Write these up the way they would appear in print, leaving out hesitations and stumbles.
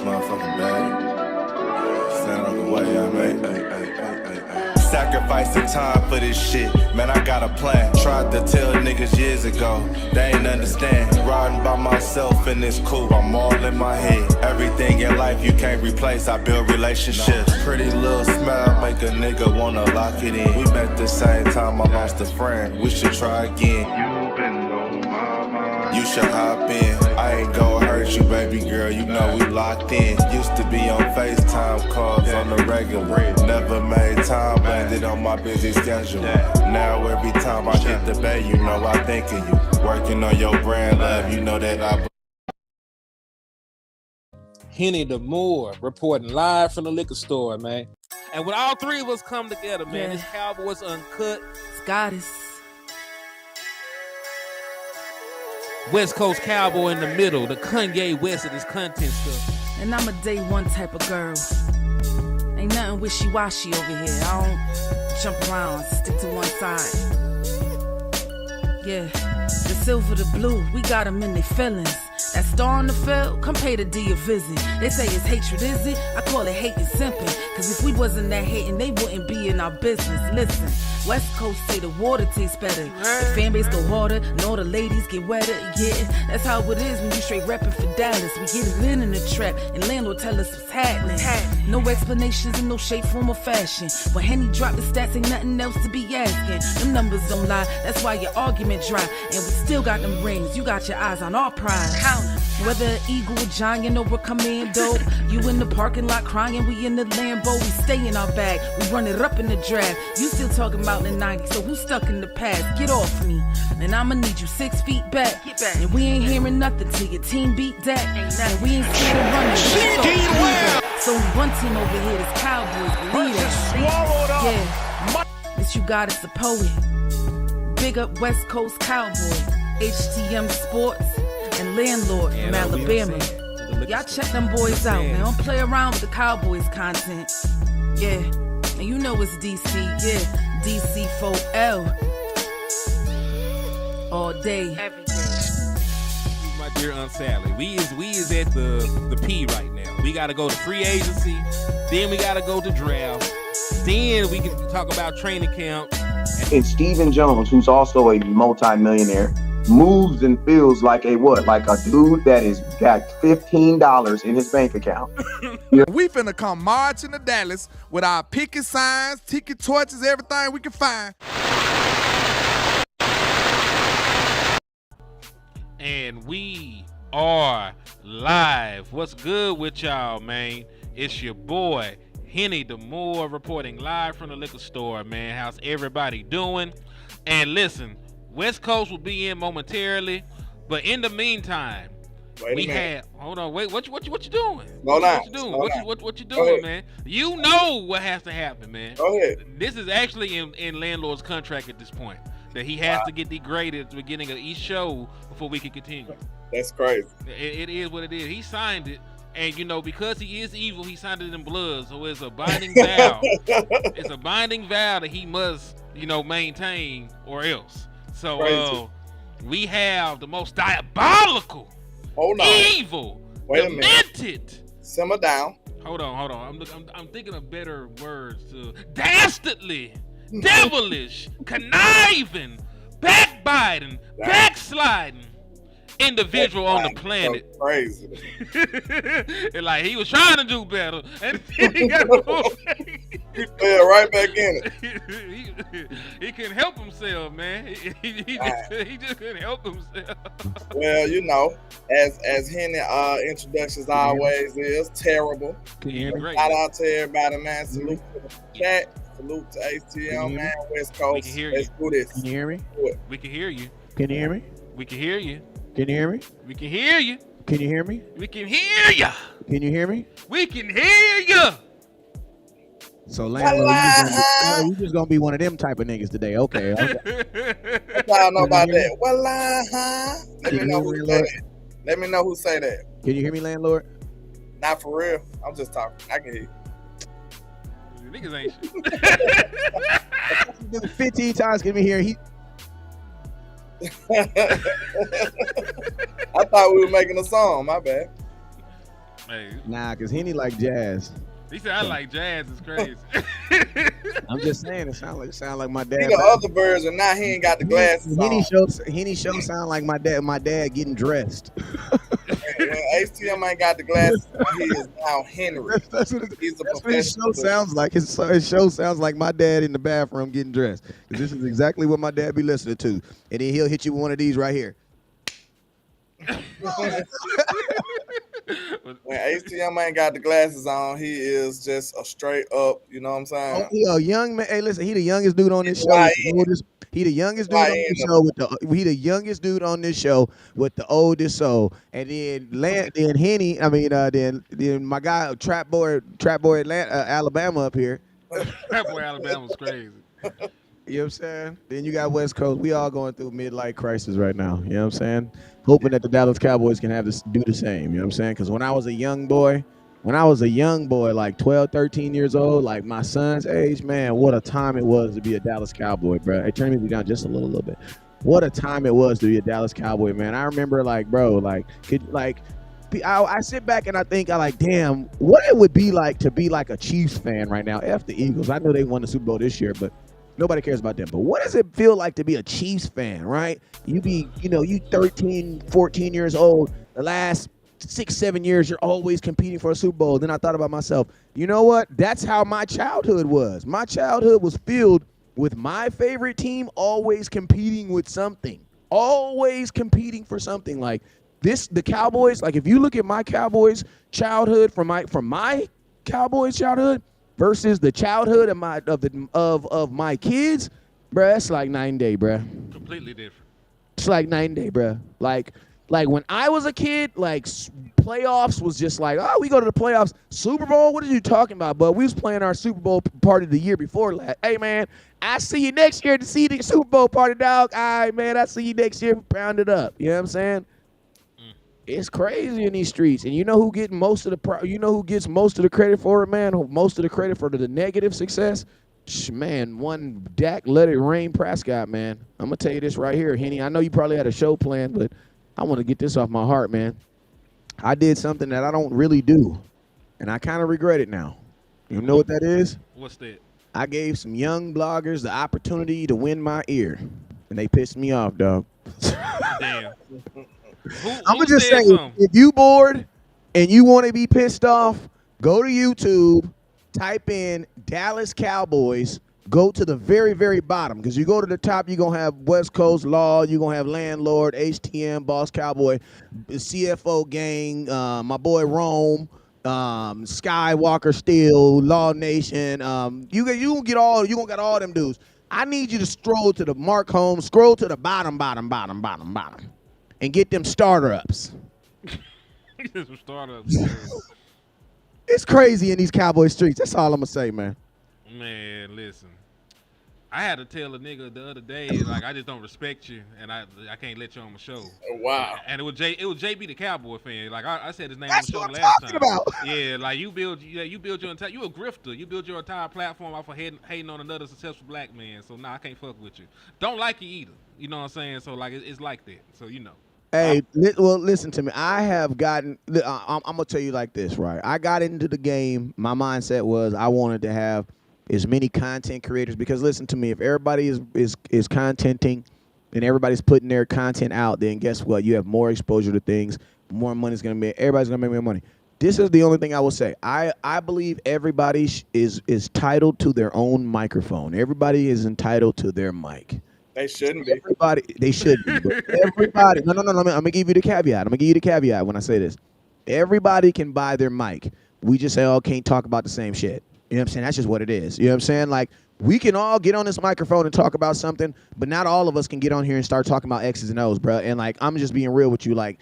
motherfucking bad. Stand on the way I made. Sacrificing time for this shit, man, I got a plan. Tried to tell niggas years ago, they ain't understand. Riding by myself in this coupe, I'm all in my head. Everything in life you can't replace, I build relationships. Pretty little smile make a nigga wanna lock it in. We met the same time I lost a friend, we should try again. You been on my mind, you should hop in. I ain't gon' hurt you, baby girl, you know we locked in. Used to be on FaceTime calls on the regular. Never made time, landed on my busy schedule. Now every time I get the bay, you know I think of you. Working on your brand, love, you know that I... Henny the Moore reporting live from the liquor store, man. And when all three of us come together, man, it's Cowboys UnCut. Goddess. West Coast Cowboy in the middle, the Kanye West of this content stuff. And I'm a day one type of girl. Ain't nothing wishy-washy over here. I don't jump around, stick to one side. Yeah, the silver, the blue, we got them in their feelings. That star on the field, come pay the D a visit. They say it's hatred, is it? I call it hate and simping. Cause if we wasn't that hating, they wouldn't be in our business. Listen, West Coast say the water tastes better. The fan base go harder, and all the ladies get wetter. Yeah, that's how it is when you straight repping for Dallas. We get it in the trap, and landlord tell us what's happening. No explanations in no shape, form, or fashion. When Henny drop the stats, ain't nothing else to be asking. Them numbers don't lie, that's why your argument dry. And we still got them rings, you got your eyes on our prize. Whether an eagle, a giant, or a commando, you in the parking lot crying, we in the Lambo. We stay in our bag, we run it up in the draft. You still talking about the 90s, so who's stuck in the past? Get off me, and I'ma need you 6 feet back. And we ain't hearing nothing till your team beat Dak. And we ain't scared of running. So one team over here is Cowboys, believe that. Yeah, this you got is a poet. Big up West Coast Cowboy, HTM Sports, and Landlord from Alabama. Y'all check them boys out, man. Don't play around with the Cowboys content. Yeah, and you know it's DC, yeah. DC 4L. All day. Every day. My dear Aunt Sally, we is at the P right now. We gotta go to free agency, then we gotta go to draft, then we can talk about training camp. And Stephen Jones, who's also a multi-millionaire, moves and feels like a what? Like a dude that is got $15 in his bank account. We finna come marching to Dallas with our picket signs, ticket torches, everything we can find. And we are live. What's good with y'all, man? It's your boy, Henny the Moore, reporting live from the liquor store, man. How's everybody doing? And listen, West Coast will be in momentarily, but in the meantime, we had. Hold on, wait. What you doing? What you doing, man? You know what has to happen, man. Go ahead. This is actually in landlord's contract at this point that he has to get degraded at the beginning of each show before we can continue. That's crazy. It is what it is. He signed it, and you know because he is evil, he signed it in blood. So it's a binding vow. It's a binding vow that he must, maintain or else. So we have the most diabolical, evil, demented. Simmer down. Hold on. I'm thinking of better words. Dastardly, devilish, conniving, backbiting, backsliding individual on the planet. So crazy. And like he was trying to do better, and then he got moved. He fell right back in it. He couldn't help himself, man. He just couldn't help himself. Well, as Henny introductions always is terrible. Shout out to everybody, man. Salute to the chat. Salute to HTM, man. West Coast. We can hear you. Let's do this. Can you hear me? We can hear you. Can you hear me? We can hear you. Can you hear me? We can hear you. Can you hear me? We can hear you. Can you hear me? We can hear you. So, landlord, you just gonna be one of them type of niggas today. Okay. I don't know about that. Well, let me know who say that. Let me know who say that. Can you hear me, landlord? Not for real. I'm just talking. I can hear you. Niggas ain't shit. 15 times. Can we hear? I thought we were making a song. My bad. Hey, Nah, cause Henny like jazz. he said I like jazz. It's crazy. I'm just saying, it sound like my He dad. the other version. Now he ain't got the glasses on. Henny show sound like my dad. My dad getting dressed. When HTM ain't got the glasses on, he is now Henry. That's what He's a his show sounds like. His show sounds like my dad in the bathroom getting dressed. Because this is exactly what my dad be listening to. And then he'll hit you with one of these right here. When HTM ain't got the glasses on, he is just a straight up, you know what I'm saying? Oh, he a young man. Hey, listen, he the youngest dude on this show. He the youngest dude on this show with he the youngest dude on this show with the oldest soul. And then Henny, then my guy Trap Boy Alabama up here. That boy Alabama's crazy. You know what I'm saying? Then you got West Coast. We all going through midlife crisis right now. You know what I'm saying? Hoping that the Dallas Cowboys can do the same. You know what I'm saying? Because when I was a young boy, like 12, 13 years old, like my son's age, man, what a time it was to be a Dallas Cowboy, bro. Hey, turn me down just a little bit. What a time it was to be a Dallas Cowboy, man. I remember, like, bro, like, I sit back and I think, damn, what it would be like to be like a Chiefs fan right now. F the Eagles. I know they won the Super Bowl this year, but nobody cares about them. But what does it feel like to be a Chiefs fan, right? You 13, 14 years old, the last 6-7 years, you're always competing for a Super Bowl. Then I thought about myself, you know what? That's how my childhood was. My childhood was filled with my favorite team always competing with something. Always competing for something. Like the Cowboys, like if you look at my Cowboys childhood from my Cowboys childhood, versus the childhood of my kids, bruh, it's like night and day, bruh. Completely different. It's like night and day, bruh. Like when I was a kid, like playoffs was just like, oh, we go to the playoffs. Super Bowl, what are you talking about? But we was playing our Super Bowl party the year before. Like, hey man, I see you next year to see the Super Bowl party, dog. All right, man, I see you next year. Pound it up. You know what I'm saying? It's crazy in these streets, and you know who gets most of the credit for it, man. Most of the credit for the negative success, man. One Dak let it rain Prescott, man. I'm gonna tell you this right here, Henny. I know you probably had a show planned, but I want to get this off my heart, man. I did something that I don't really do, and I kind of regret it now. You know what that is? What's that? I gave some young bloggers the opportunity to win my ear, and they pissed me off, dog. Damn. I'm gonna just say, if you bored and you want to be pissed off, go to YouTube, type in Dallas Cowboys, go to the very, very bottom, because you go to the top, you're gonna have West Coast Law, you're gonna have Landlord, HTM, Boss Cowboy, CFO Gang, my boy Rome, Skywalker Steel, Law Nation. You gonna get all them dudes. I need you to scroll to the Mark Holmes, scroll to the bottom. And get them starter-ups. Some startups. It's crazy in these Cowboy streets. That's all I'm going to say, man. Man, listen. I had to tell a nigga the other day, like, I just don't respect you, and I can't let you on my show. Wow. And it was JB the Cowboy fan. Like I said his name That's on the show what I'm last talking time. about. Yeah, like you build your entire, you a grifter. You build your entire platform off of hating on another successful black man. So I can't fuck with you. Don't like you either. You know what I'm saying? So like it's like that. So you know. Hey, well, listen to me. I have gotten. I'm gonna tell you like this, right? I got into the game. My mindset was I wanted to have as many content creators, because listen to me. If everybody is contenting and everybody's putting their content out, then guess what? You have more exposure to things. More money's gonna make. Everybody's gonna make more money. This is the only thing I will say. I believe everybody is entitled to their own microphone. Everybody is entitled to their mic. They shouldn't be. They should be. But everybody. No. I'm gonna give you the caveat. I'm gonna give you the caveat when I say this. Everybody can buy their mic. We just say, oh, can't talk about the same shit. You know what I'm saying? That's just what it is. You know what I'm saying? Like, we can all get on this microphone and talk about something, but not all of us can get on here and start talking about X's and O's, bro. And like, I'm just being real with you. Like,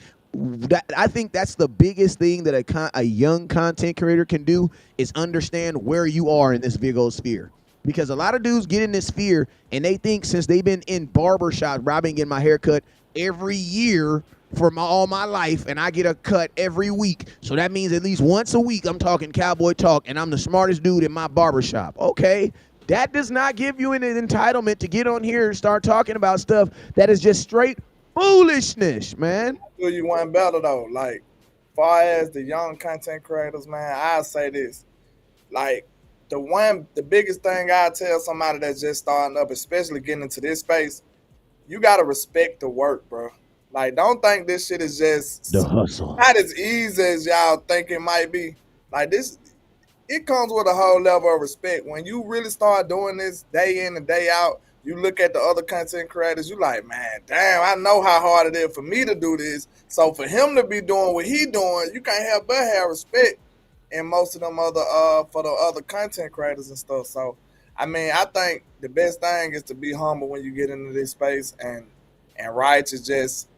I think that's the biggest thing that a young content creator can do is understand where you are in this big old sphere. Because a lot of dudes get in this sphere and they think since they've been in barbershop, Robbie getting my hair cut every year for all my life, and I get a cut every week. So that means at least once a week I'm talking cowboy talk, and I'm the smartest dude in my barbershop. Okay, that does not give you an entitlement to get on here and start talking about stuff that is just straight foolishness, man. You want better though, like far as the young content creators, man, I say this. Like, the biggest thing I tell somebody that's just starting up, especially getting into this space, you gotta respect the work, bro. Like, don't think this shit is just The hustle. not as easy as y'all think it might be. Like, this, it comes with a whole level of respect. When you really start doing this day in and day out, you look at the other content creators, you like, man, damn, I know how hard it is for me to do this. So for him to be doing what he doing, you can't help but have respect in most of them other for the other content creators and stuff. So I mean, I think the best thing is to be humble when you get into this space and right to just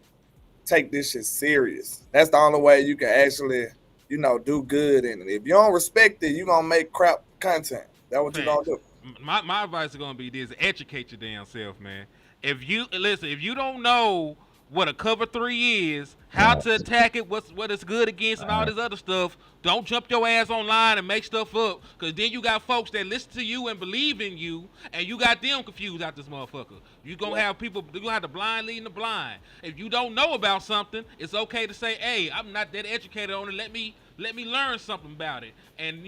take this shit serious. That's the only way you can actually, do good in it. If you don't respect it, you're gonna make crap content. That's what you're gonna do. My advice is gonna be this: educate your damn self, man. If you don't know what a cover 3 is, how to attack it, what it's good against, and all this other stuff, don't jump your ass online and make stuff up, because then you got folks that listen to you and believe in you, and you got them confused out this motherfucker. You gonna have people, you gonna have the blind leading the blind. If you don't know about something, it's okay to say, hey, I'm not that educated on it. Let me learn something about it. And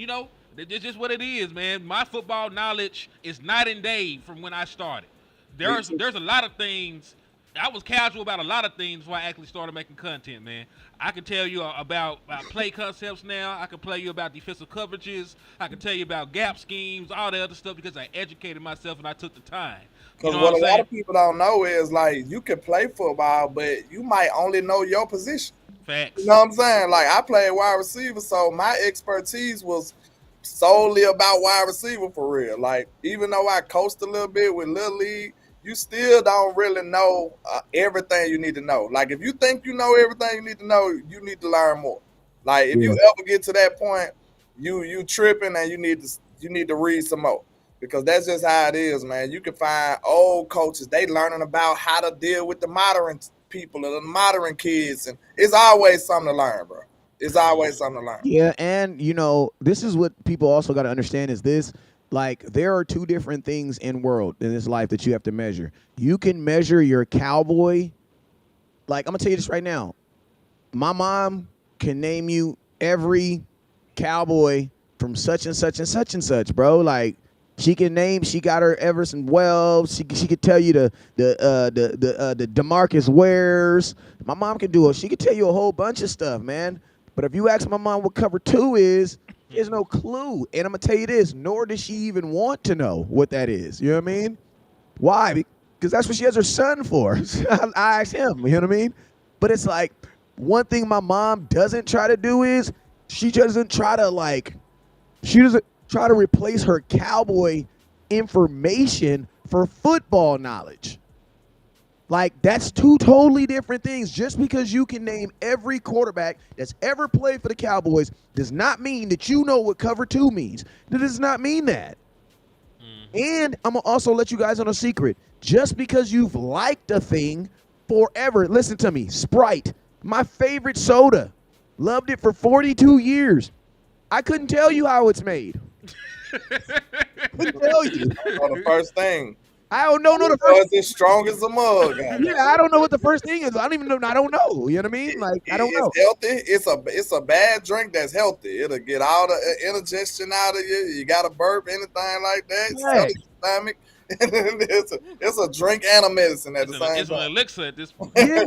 it's just what it is, man. My football knowledge is night and day from when I started. There's a lot of things. I was casual about a lot of things before I actually started making content, man. I can tell you about play concepts now. I can tell you about defensive coverages. I can tell you about gap schemes, all the other stuff, because I educated myself and I took the time. Because what a lot of people don't know is, like, you can play football, but you might only know your position. Facts. You know what I'm saying? Like, I played wide receiver, so my expertise was solely about wide receiver for real. Like, even though I coached a little bit with Little League, you still don't really know everything you need to know. Like, if you think you know everything you need to know, you need to learn more. Like, if you ever get to that point, you tripping and you need to read some more, because that's just how it is, man. You can find old coaches, they learning about how to deal with the modern people or the modern kids, and it's always something to learn, bro. It's always something to learn. Yeah, and this is what people also got to understand is this. Like, there are two different things in this life that you have to measure. You can measure your cowboy. Like, I'm going to tell you this right now. My mom can name you every cowboy from such and such and such and such, bro. Like, she got her Everson Wells. She could tell you the DeMarcus Wares. My mom can she could tell you a whole bunch of stuff, man. But if you ask my mom what cover 2 is, there's no clue. And I'm going to tell you this, nor does she even want to know what that is. You know what I mean? Why? Because that's what she has her son for. I asked him, you know what I mean? But it's like, one thing my mom doesn't try to do is she doesn't try to replace her cowboy information for football knowledge. Like, that's two totally different things. Just because you can name every quarterback that's ever played for the Cowboys does not mean that you know what cover 2 means. That does not mean that. And I'm going to also let you guys on a secret. Just because you've liked a thing forever, listen to me, Sprite, my favorite soda. Loved it for 42 years. I couldn't tell you how it's made. Couldn't tell you. The first thing. I don't know the first. It's as strong as a mug. Yeah, I don't know what the first thing is. I don't even know. I don't know. You know what I mean? Like, I don't know. It's healthy. It's a bad drink that's healthy. It'll get all the indigestion out of you. You got to burp, anything like that. Right. Stomach. It's a drink and a medicine at the same time. It's an elixir at this point. Yeah,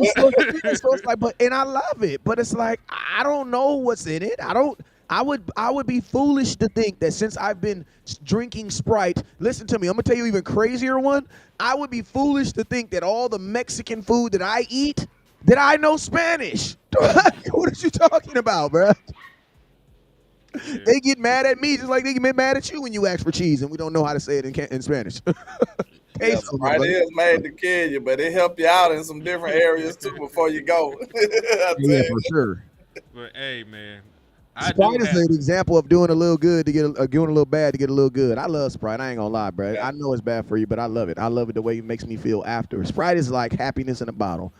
so it's like, and I love it, but it's like, I don't know what's in it. I would be foolish to think that since I've been drinking Sprite, listen to me, I'm going to tell you even crazier one. I would be foolish to think that all the Mexican food that I eat, that I know Spanish. What are you talking about, bro? Yeah. They get mad at me just like they get mad at you when you ask for cheese and we don't know how to say it in Spanish. Sprite is made to kill you, but it help you out in some different areas too before you go. Yeah, for sure. But hey, man. Sprite is an example of doing a little good to get doing a little bad to get a little good. I love Sprite. I ain't gonna lie, bro. Yeah. I know it's bad for you, but I love it. I love it the way it makes me feel after. Sprite is like happiness in a bottle.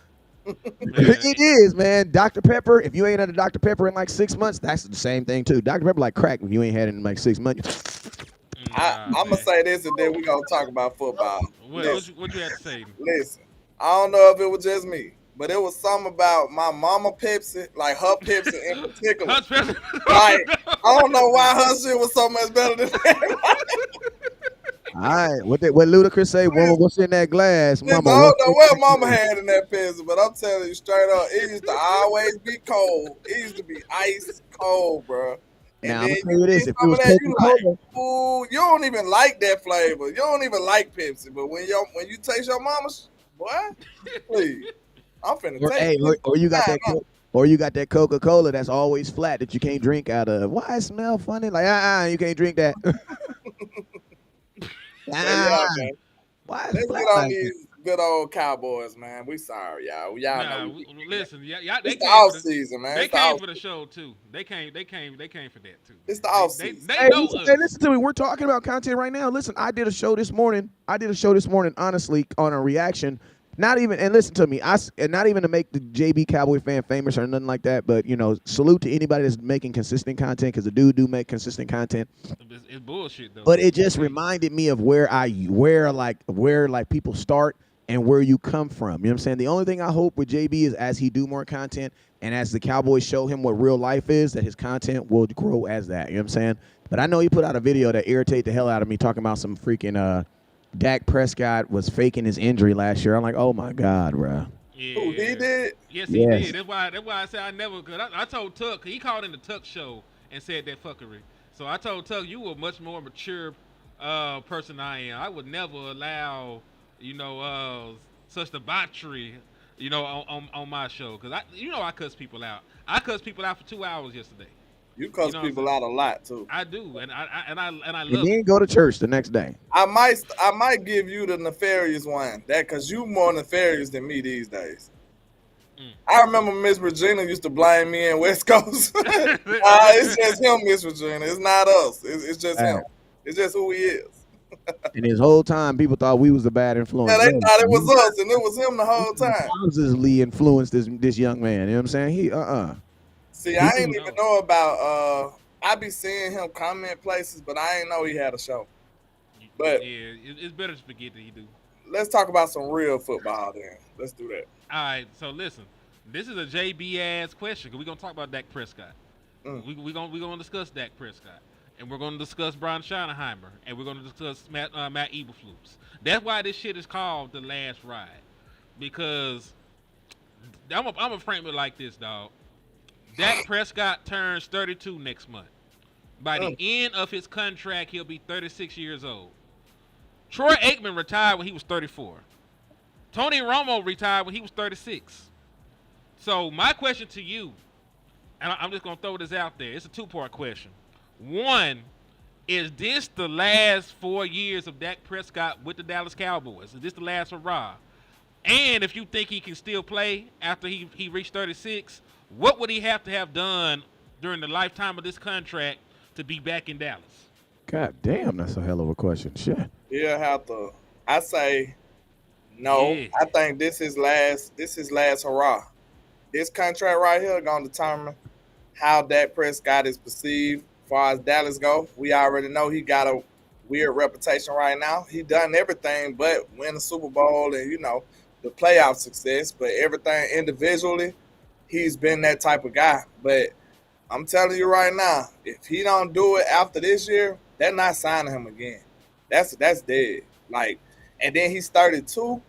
It is, man. Dr. Pepper, if you ain't had a Dr. Pepper in like 6 months, that's the same thing too. Dr. Pepper like crack if you ain't had it in like 6 months. I'm gonna say this and then we're gonna talk about football. What you have to say? Listen, I don't know if it was just me, but it was something about my mama Pepsi, like her Pepsi in particular. Hutch Pepsi. Like, I don't know why her shit was so much better than that. All right, what Ludacris say? Woman, what's in that glass, Listen, mama? I don't know what in that mama glass? had in that Pepsi, but I'm telling you straight up, it used to always be cold. It used to be ice cold, bro. And Now I'm then gonna tell you you this: get if it some of was that, you Coca-Cola, like, ooh, you don't even like that flavor. You don't even like Pepsi. But when you taste your mama's, boy, please, I'm finna or, take hey, this. or you got Nah, that, nah. or you got that Coca-Cola that's always flat that you can't drink out of. Why it smell funny? Like you can't drink that. But yeah, man. Why it's Let's get flat on like that? these good old Cowboys, man. We sorry, y'all. Y'all know Nah, we listen, y'all, they it's the came off for the season, man. they It's the came off for the season. show too. They came for that too. It's the Man. off They season. they know us. Listen to me. We're talking about content right now. Listen, I did a show this morning. Honestly, on a reaction. Not even, and listen to me. And not even to make the JB Cowboy fan famous or nothing like that. But salute to anybody that's making consistent content, because the dude do make consistent content. It's bullshit though. But it just reminded me of where people start and where you come from. You know what I'm saying? The only thing I hope with JB is as he do more content and as the Cowboys show him what real life is, that his content will grow as that. You know what I'm saying? But I know he put out a video that irritated the hell out of me, talking about some freaking Dak Prescott was faking his injury last year. I'm like, oh my God, bro. Yeah. Who he did? Yes, he Yes. did. That's why I said I never could. I told Tuck, he called in the Tuck show and said that fuckery. So I told Tuck, you were a much more mature person than I am. I would never allow, such debauchery, on my show. Because I cuss people out. I cussed people out for 2 hours yesterday. You cuss people out a lot too. I do, and I And love then it. go to church the next day. I might give you the nefarious one, that because you more nefarious than me these days. I remember Miss Regina used to blame me in West Coast. It's just him, Miss Regina. It's not us. It's just him. It's just who he is. And this whole time, people thought we was the bad influence. Yeah, they No, thought it was us, and it was him the whole time. positively influenced this young man. You know what I'm saying? He See, I ain't even know about. I be seeing him comment places, but I ain't know he had a show. But yeah, it's better to forget that he do. let's talk about some real football then. Let's do that. All right, so listen, this is a JB ass question because we're gonna talk about Dak Prescott. We're gonna discuss Dak Prescott, and we're gonna discuss Brian Schottenheimer, and we're gonna discuss Matt Eberflus. That's why this shit is called The Last Ride, because I'm a frame it like this, dog. Dak Prescott turns 32 next month. By the end of his contract, he'll be 36 years old. Troy Aikman retired when he was 34. Tony Romo retired when he was 36. So my question to you, and I'm just going to throw this out there. It's a two-part question. One, is this the last 4 years of Dak Prescott with the Dallas Cowboys? Is this the last hurrah? And if you think he can still play after he reached 36, what would he have to have done during the lifetime of this contract to be back in Dallas? God damn, that's a hell of a question. Shit. He'll have to. I say no. Yeah. I think this is last hurrah. This contract right here gonna determine how Dak Prescott is perceived as far as Dallas go. We already know he got a weird reputation right now. He done everything but win the Super Bowl and the playoff success, but everything individually, he's been that type of guy. But I'm telling you right now, if he don't do it after this year, they're not signing him again. That's dead. Like, and then he's 32.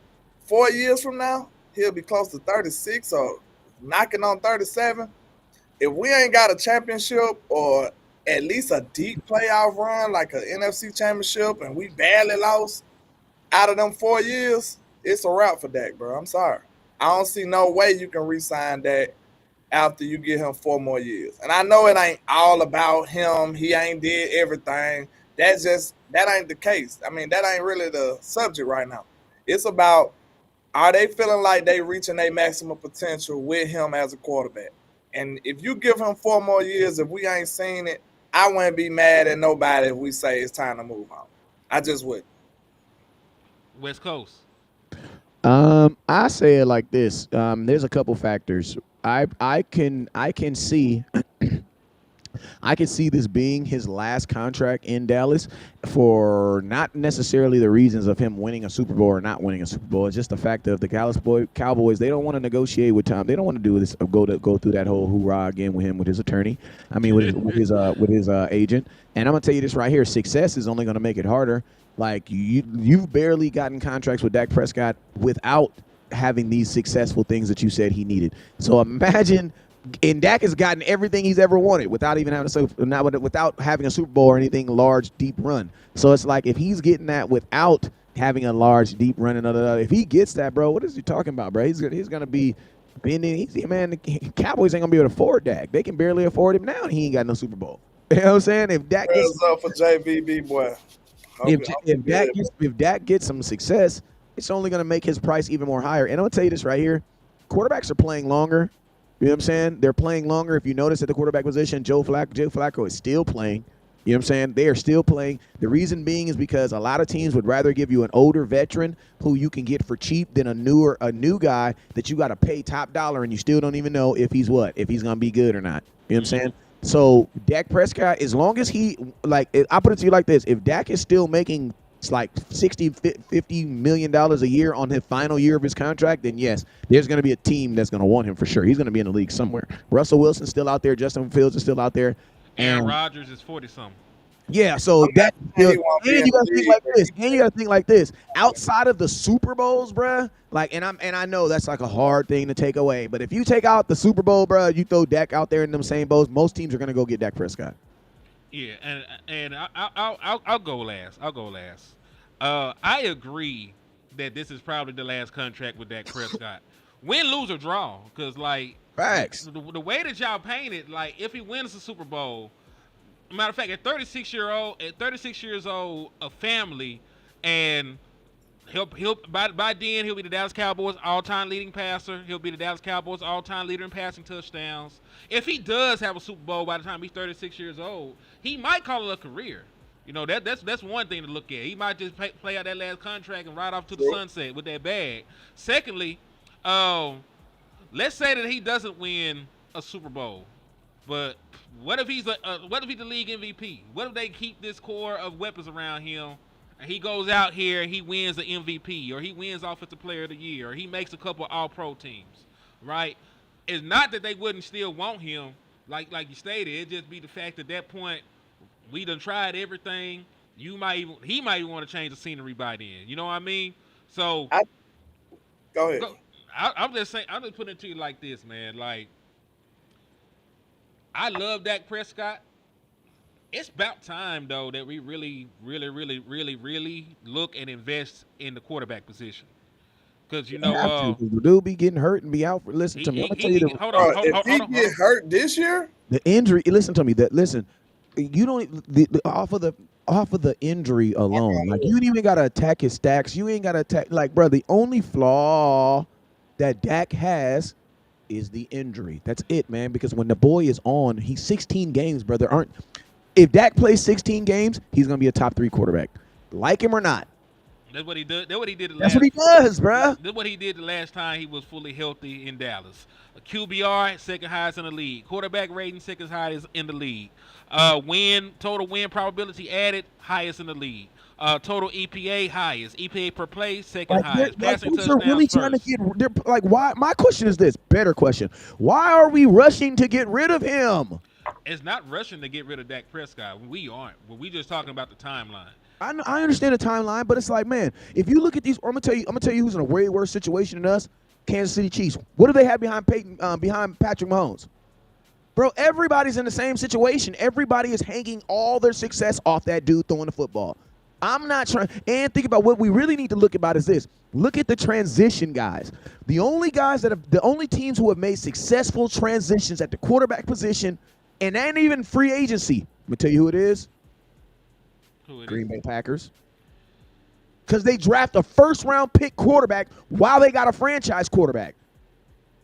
4 years from now, he'll be close to 36 or knocking on 37. If we ain't got a championship or at least a deep playoff run, like an NFC championship, and we barely lost out of them 4 years, it's a wrap for Dak, bro. I'm sorry. I don't see no way you can re-sign Dak after you give him 4 more years. And I know it ain't all about him. He ain't did everything. That ain't the case. I mean, that ain't really the subject right now. It's about, are they feeling like they reaching their maximum potential with him as a quarterback? And if you give him 4 more years, if we ain't seen it, I wouldn't be mad at nobody if we say it's time to move on. I just wouldn't. West Coast. I say it like this. There's a couple factors. I can see I could see this being his last contract in Dallas for not necessarily the reasons of him winning a Super Bowl or not winning a Super Bowl. It's just the fact of the Cowboys. They don't want to negotiate with Tom. They don't want to do this. Go through that whole hoorah again with him, with his attorney. I mean, with his agent. And I'm gonna tell you this right here: success is only gonna make it harder. Like you've barely gotten contracts with Dak Prescott without having these successful things that you said he needed. So imagine, and Dak has gotten everything he's ever wanted without even without having a Super Bowl or anything large, deep run. So it's like if he's getting that without having a large, deep run, and if he gets that, bro, what is he talking about, bro? He's gonna be bending. Man, the Cowboys ain't gonna be able to afford Dak. They can barely afford him now, and he ain't got no Super Bowl. You know what I'm saying? If Dak gets up for JVB, boy. If Dak gets some success, it's only going to make his price even more higher. And I'm going to tell you this right here. Quarterbacks are playing longer. You know what I'm saying? They're playing longer. If you notice at the quarterback position, Joe Flacco is still playing. You know what I'm saying? They are still playing. The reason being is because a lot of teams would rather give you an older veteran who you can get for cheap than a new guy that you got to pay top dollar and you still don't even know if he's going to be good or not. You know what I'm saying? So Dak Prescott, as long as I put it to you like this, if Dak is still making like $50 million a year on his final year of his contract, then yes, there's going to be a team that's going to want him for sure. He's going to be in the league somewhere. Russell Wilson's still out there. Justin Fields is still out there. Aaron Rodgers is 40-something. Yeah, so that and you gotta think like this. And you gotta think like this. Outside of the Super Bowls, bruh, I know that's like a hard thing to take away. But if you take out the Super Bowl, bruh, you throw Dak out there in them same bowls, most teams are gonna go get Dak Prescott. Yeah, and I'll go last. I agree that this is probably the last contract with Dak Prescott. Win, lose, or draw, because facts. The way that y'all paint it, like if he wins the Super Bowl. Matter of fact, at 36 years old, a family, and he'll by then he'll be the Dallas Cowboys all-time leading passer. He'll be the Dallas Cowboys all-time leader in passing touchdowns. If he does have a Super Bowl by the time he's 36 years old, he might call it a career. You know, that's one thing to look at. He might just play out that last contract and ride off to the sunset with that bag. Secondly, let's say that he doesn't win a Super Bowl. But what if he's the league MVP? What if they keep this core of weapons around him, and he goes out here and he wins the MVP, or he wins Offensive Player of the Year, or he makes a couple of All-Pro teams, right? It's not that they wouldn't still want him, like you stated. It'd just be the fact at that point we done tried everything. He might even want to change the scenery by then. You know what I mean? So go ahead. I'm just saying. I'm just putting it to you like this, man. Like, I love Dak Prescott. It's about time, though, that we really look and invest in the quarterback position. Because, you know, the dude be getting hurt and be out. Listen to me. I'm gonna tell you if he get hurt this year, the injury. Listen to me. You don't off of the injury alone. Like, you ain't even gotta attack his stacks. You ain't gotta attack. Like, bro, the only flaw that Dak has is the injury. That's it, man. Because when the boy is on, he's 16 games, brother. If Dak plays 16 games, he's gonna be a top 3 quarterback, like him or not. That's what he did. That's what he did. That's what he does, bro. That's what he did the last time he was fully healthy in Dallas. A QBR, second highest in the league. Quarterback rating, second highest in the league. Total win probability added, highest in the league. Total EPA, highest. EPA per play, second highest. Passing touchdowns really first. trying to get. Why? My question is this. Better question. Why are we rushing to get rid of him? It's not rushing to get rid of Dak Prescott. We aren't. We just talking about the timeline. I understand the timeline, but it's like, man, if you look at these, I'm gonna tell you who's in a way worse situation than us. Kansas City Chiefs. What do they have behind Patrick Mahomes? Bro, everybody's in the same situation. Everybody is hanging all their success off that dude throwing the football. I'm not trying. And think about what we really need to look about is this. Look at the transition guys. The only teams who have made successful transitions at the quarterback position, and ain't even free agency. Let me tell you who it is. Green Bay Packers. Because they draft a first-round pick quarterback while they got a franchise quarterback.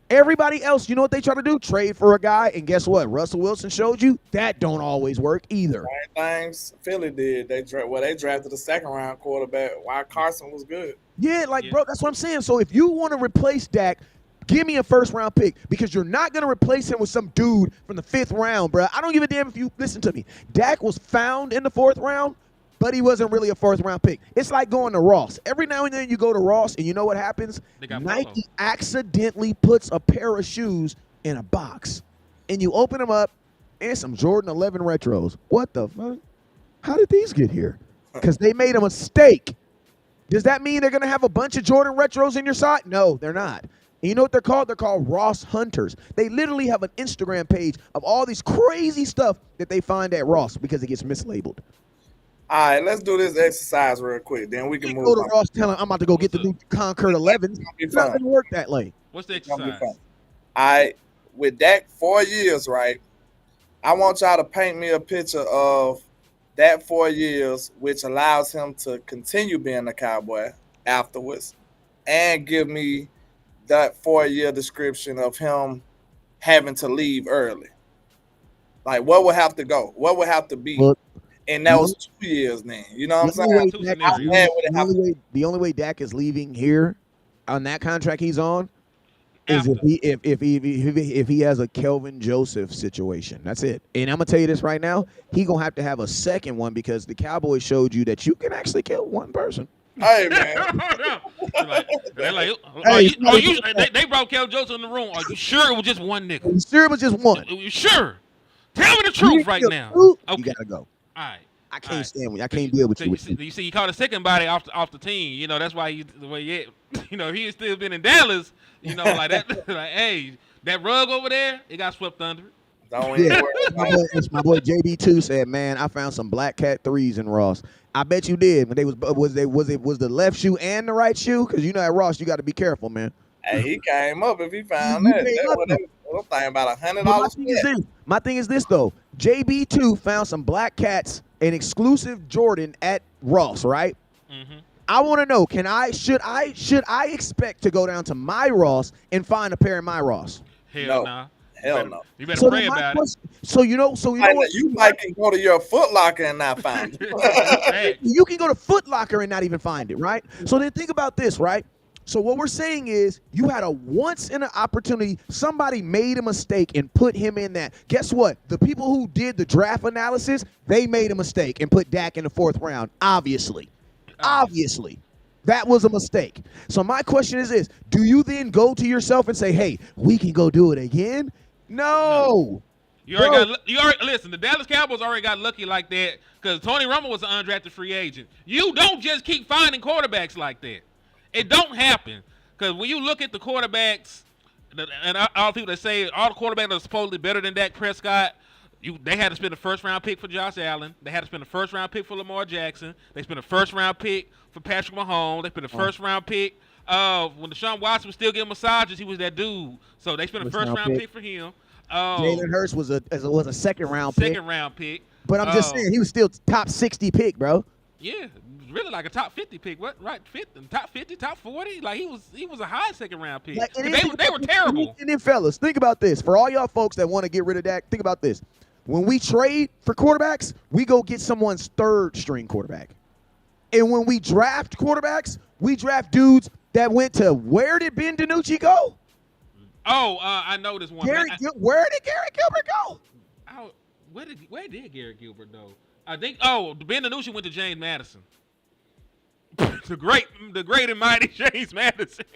Everybody else, you know what they try to do? Trade for a guy, and guess what? Russell Wilson showed you that don't always work either. Same things Philly did. They drafted a second-round quarterback while Carson was good. Yeah, bro, that's what I'm saying. So if you want to replace Dak, Give me a first-round pick because you're not going to replace him with some dude from the 5th round, bro. I don't give a damn if you listen to me. Dak was found in the 4th round, but he wasn't really a 4th-round pick. It's like going to Ross. Every now and then you go to Ross, and you know what happens? Nike accidentally puts a pair of shoes in a box, and you open them up, and some Jordan 11 retros. What the fuck? How did these get here? Because they made a mistake. Does that mean they're going to have a bunch of Jordan retros in your side? No, they're not. And you know what they're called? They're called Ross Hunters. They literally have an Instagram page of all these crazy stuff that they find at Ross because it gets mislabeled. All right, let's do this exercise real quick. Then we can move go to on. Ross telling I'm about to go get the new Concord 11s. It doesn't work that way. What's the exercise? All right, with Dak 4 years, right? I want y'all to paint me a picture of that 4 years, which allows him to continue being a Cowboy afterwards, and give me that 4-year description of him having to leave early. Like, what would have to go? What would have to be? Well, and that was 2 years then. You know what I'm saying? The only way Dak is leaving here on that contract he's on is if he has a Kelvin Joseph situation. That's it. And I'm gonna tell you this right now, he gonna have to have a second one because the Cowboys showed you that you can actually kill one person. Hey man, they brought Kelvin Joseph in the room. Are you sure it was just one nigga? You sure it was just one? You sure? Tell me the truth right now. Okay. You gotta go. All right. I can't stand with you. I can't deal with you. You see, he caught a second body off the team. You know, that's why the way he, you know, he had still been in Dallas. You know, like that. Like, hey, that rug over there, it got swept under it. Yeah. my boy JB2 said, "Man, I found some Black Cat 3s in Ross." I bet you did. But was the left shoe and the right shoe? Because you know at Ross you got to be careful, man. Hey, he came up if he found that. I'm thinking about $100. My thing is this though. JB2 found some Black Cats, an exclusive Jordan at Ross, right? Mm-hmm. I want to know, should I expect to go down to my Ross and find a pair in my Ross? Hell nah. Hell no. You better pray about it. So you know what? You might can go to your Foot Locker and not find it. You can go to Foot Locker and not even find it, right? So then think about this, right? So what we're saying is you had a once in an opportunity. Somebody made a mistake and put him in that. Guess what? The people who did the draft analysis, they made a mistake and put Dak in the 4th round. Obviously. That was a mistake. So my question is this. Do you then go to yourself and say, hey, we can go do it again? No. You already listen, the Dallas Cowboys already got lucky like that because Tony Romo was an undrafted free agent. You don't just keep finding quarterbacks like that. It don't happen. Because when you look at the quarterbacks, and all the people that say all the quarterbacks are supposedly better than Dak Prescott, they had to spend a first-round pick for Josh Allen. They had to spend a first-round pick for Lamar Jackson. They spent a first-round pick for Patrick Mahomes. They spent a first-round pick. When Deshaun Watson was still getting massages, he was that dude. So they spent a first-round pick for him. Jalen Hurts was a second-round pick. Second-round pick. But I'm just saying, he was still top 60 pick, bro. Yeah, really like a top 50 pick. What? Right, top 50, top 40. Like he was a high second-round pick. They were terrible. And then, fellas, think about this. For all y'all folks that want to get rid of Dak, think about this. When we trade for quarterbacks, we go get someone's 3rd-string quarterback. And when we draft quarterbacks, we draft dudes that went to where did Ben DiNucci go? Oh, I know this one. Where did Garrett Gilbert go? Where did Garrett Gilbert go? I think. Oh, Ben DiNucci went to James Madison. the great and mighty James Madison.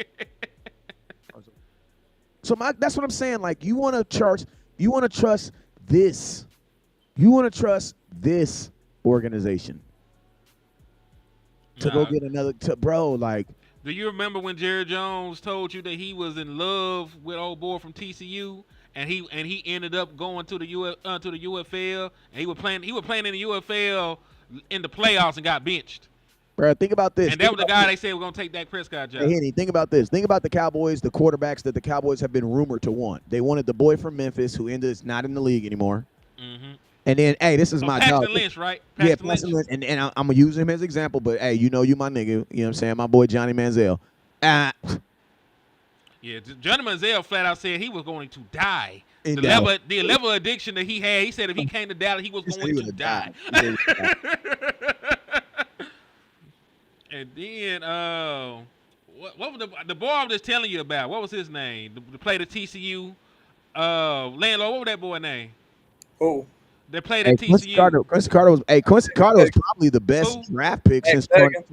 So that's what I'm saying. Like you want to trust this. You want to trust this organization to go get another. Bro, like. Do you remember when Jerry Jones told you that he was in love with old boy from TCU, and he ended up going to the UFL, and he was playing in the UFL in the playoffs and got benched. Bro, think about this. And that was the guy they said was going to take Dak Prescott job. Hey, Henny, think about this. Think about the Cowboys, the quarterbacks that the Cowboys have been rumored to want. They wanted the boy from Memphis who is not in the league anymore. Mm-hmm. And then, hey, this is my Paxton dog. Lynch, right? Paxton Lynch. And I'm going to use him as an example, but, hey, you know you my nigga. You know what I'm saying? My boy Johnny Manziel. Yeah, Johnny Manziel flat out said he was going to die. The level of addiction that he had, he said if he came to Dallas, he was going to die. And then, What was the boy I was just telling you about? What was his name? The play the TCU landlord. What was that boy name? Who? They played Hey, at TCU. Quincy Carter was probably the best Who? draft pick Max since Duggan.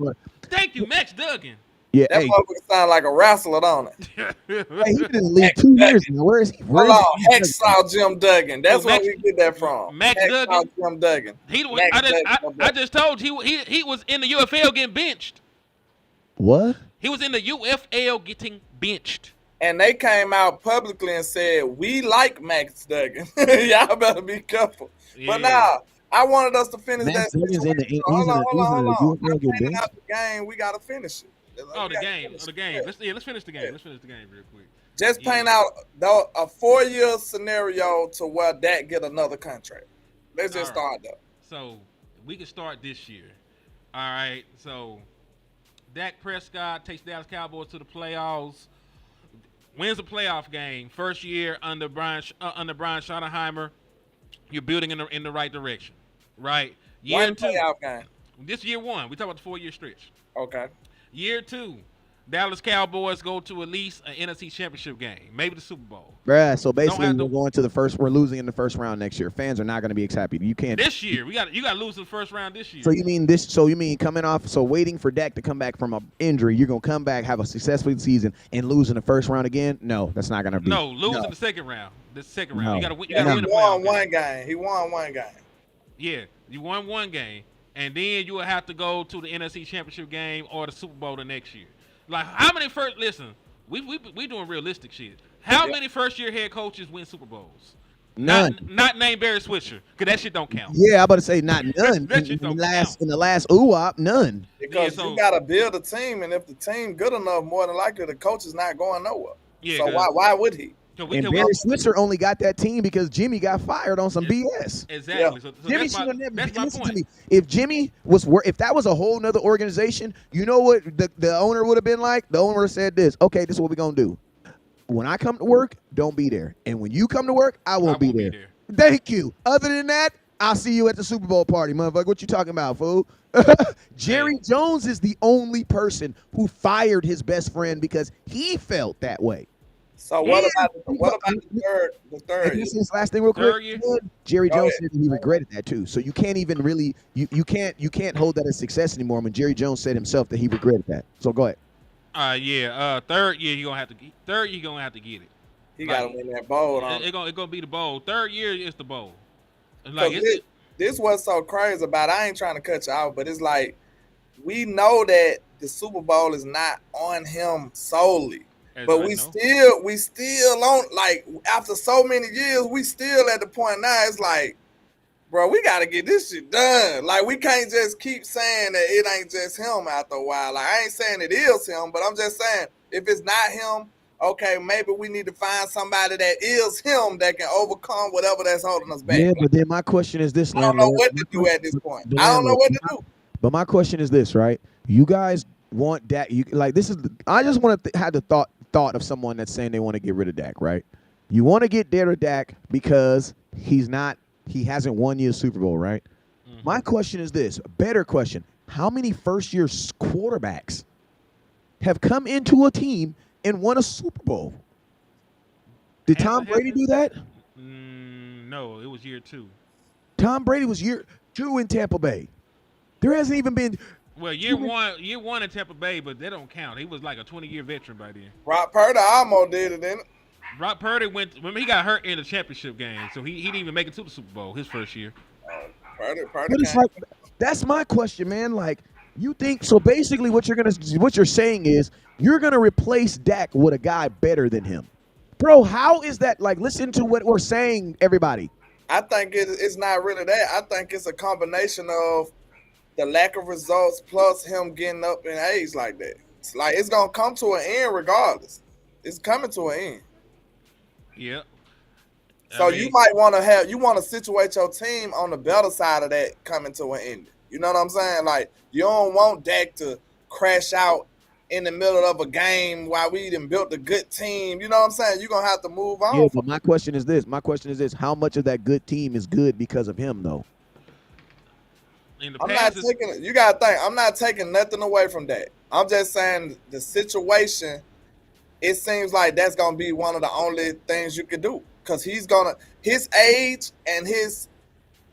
Thank you, Max Duggan. Yeah, That hey, motherfucker sound like a wrestler, don't it? hey, he's been in the league 2 years now. Where is he? Hold on, Hacksaw Jim Duggan. That's Who, where Max- we get that from. Max Hacksaw Duggan? Jim Duggan. I just told you he was in the UFL getting benched. What? He was in the UFL getting benched. And they came out publicly and said, we like Max Duggan. Y'all better be careful. Yeah. But now, I wanted us to finish Max that. Duggan's in the he's Hold in on, the hold on, hold on. UFL I'm getting planning benched? out the game. We got to finish it. Oh, We the gotta game. finish Oh, the it. game. Yeah. Let's finish the game. Let's finish the game real quick. Just paint out a 4-year scenario to where Dak get another contract. Let's just start there. So we can start this year. All right. So Dak Prescott takes Dallas Cowboys to the playoffs. Wins a playoff game. First year under Brian Schottenheimer. You're building in the right direction, right? Year One 2. playoff game. This year 1. We talk about the 4-year stretch. Okay. Year 2. Dallas Cowboys go to at least an NFC Championship game, maybe the Super Bowl. Bruh, so basically have to- we're going to the first. We're losing in the first round next year. Fans are not going to be happy. You can't. This year, you got to lose in the first round this year. So you mean this? So you mean coming off? So waiting for Dak to come back from an injury, you're gonna come back, have a successful season, and lose in the first round again? No, that's not gonna be. No, lose in the second round. The second round. No. You got to win. You Yeah, got to he win the won playoff one game. game. He won one game. Yeah, you won one game, and then you will have to go to the NFC Championship game or the Super Bowl the next year. Like, how many first? Listen, we doing realistic shit. How many first year head coaches win Super Bowls? None. Not named Barry Switzer, because that shit don't count. Yeah, I'm about to say not none. That shit don't in the last ooh-wop, none. Because Yeah, so- you got to build a team, and if the team good enough, more than likely the coach is not going nowhere. Yeah, So 'cause- why would he? So And Barry Switzer only got that team because Jimmy got fired on some BS. Exactly. Yeah. So Jimmy that's should my, have never. that's my Listen to point. me. If Jimmy if that was a whole nother organization, you know what the owner would have been like? The owner would have said this. Okay, this is what we're gonna do. When I come to work, don't be there, and when you come to work, I won't be there. Thank you. Other than that, I'll see you at the Super Bowl party, motherfucker. What you talking about, fool? Jerry Jones is the only person who fired his best friend because he felt that way. So what about the third? And this is his last thing real quick. Third year? Jerry Go Jones ahead. said that he regretted that too. So you can't even really you can't hold that as success anymore when Jerry Jones said himself that he regretted that. So go ahead. Third year you're gonna have to get it. He got to win that bowl. It's gonna be the bowl. Third year is the bowl. Like this what's so crazy about it. I ain't trying to cut you out, but it's like we know that the Super Bowl is not on him solely. But we still on, like, after so many years, we still at the point now, it's like, bro, we got to get this shit done. Like, we can't just keep saying that it ain't just him after a while. Like, I ain't saying it is him, but I'm just saying, if it's not him, okay, maybe we need to find somebody that is him that can overcome whatever that's holding us back. Yeah, but then my question is this. I don't know what to do at this point. I don't know what to do. But my question is this, right? You guys want Dak? I just want to have the thought of someone that's saying they want to get rid of Dak, right? You want to get rid of Dak because he hasn't won you a Super Bowl, right? Mm-hmm. My question is this, a better question. How many first-year quarterbacks have come into a team and won a Super Bowl? Did Tom Brady do that? No, it was year 2. Tom Brady was year 2 in Tampa Bay. There hasn't even been. Well, year one in Tampa Bay, but they don't count. He was like a 20-year veteran by then. Brock Purdy almost did it, didn't it? Brock Purdy remember he got hurt in the championship game, so he didn't even make it to the Super Bowl his first year. Purdy But it's like, that's my question, man. Like, you think so? Basically, what you're saying is you're gonna replace Dak with a guy better than him, bro. How is that? Like, listen to what we're saying, everybody. I think it's not really that. I think it's a combination of the lack of results plus him getting up in age like that. It's like it's gonna come to an end regardless. It's coming to an end. Yeah. So you might want to situate your team on the better side of that coming to an end. You know what I'm saying? Like, you don't want Dak to crash out in the middle of a game while we done built a good team. You know what I'm saying? You're gonna have to move on. Yeah, but my question is this. How much of that good team is good because of him, though? in the I'm not past, taking. You gotta think. I'm not taking nothing away from that. I'm just saying the situation. It seems like that's gonna be one of the only things you can do because his age and his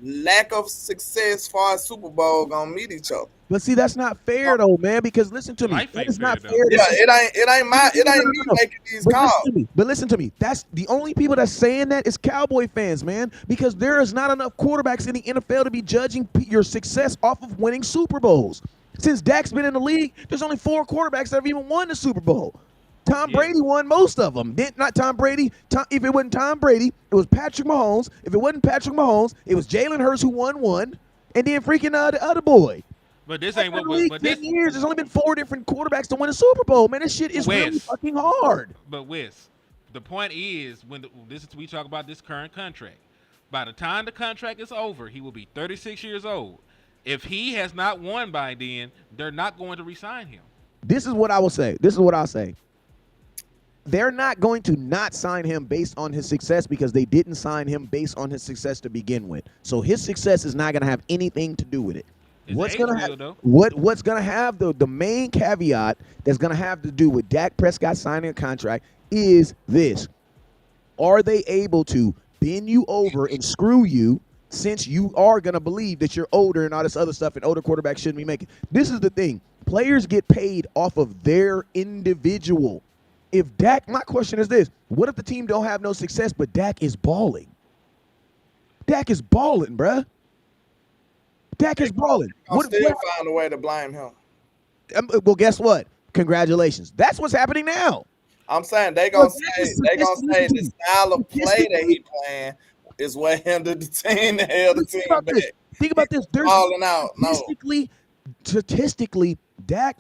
lack of success far as Super Bowl gonna meet each other. But see, that's not fair though, man. Because listen to me, Life that ain't is not fair, fair. though. To Yeah, say- it ain't me No. making these But calls. listen to me. That's the only people that's saying that is Cowboy fans, man. Because there is not enough quarterbacks in the NFL to be judging your success off of winning Super Bowls. Since Dak's been in the league, there's only 4 quarterbacks that have even won the Super Bowl. Tom Brady won most of them. Not Tom Brady. If it wasn't Tom Brady, it was Patrick Mahomes. If it wasn't Patrick Mahomes, it was Jalen Hurts who won one, and then freaking the other boy. But this That's ain't been what. in the But league this 10 years. There's only been 4 different quarterbacks to win a Super Bowl. Man, this shit is really Wes. fucking hard. But Wes, the point is we talk about this current contract. By the time the contract is over, he will be 36 years old. If he has not won by then, they're not going to re-sign him. This is what I will say. This is what I'll say. They're not going to not sign him based on his success because they didn't sign him based on his success to begin with. So his success is not going to have anything to do with it. It's What's age gonna deal, have though. what's gonna have the main caveat that's gonna have to do with Dak Prescott signing a contract is this: are they able to bend you over and screw you since you are gonna believe that you're older and all this other stuff and older quarterbacks shouldn't be making? This is the thing: players get paid off of their individual. If Dak, my question is this: what if the team don't have no success but Dak is balling? Dak is balling, bruh. Dak is balling. I'll still find a way to blame him. Well, guess what? Congratulations. That's what's happening now. I'm saying they gonna Well, say the style of play that he playing is what hindered the team to held the team back. Think about this. There's Falling out. No. statistically,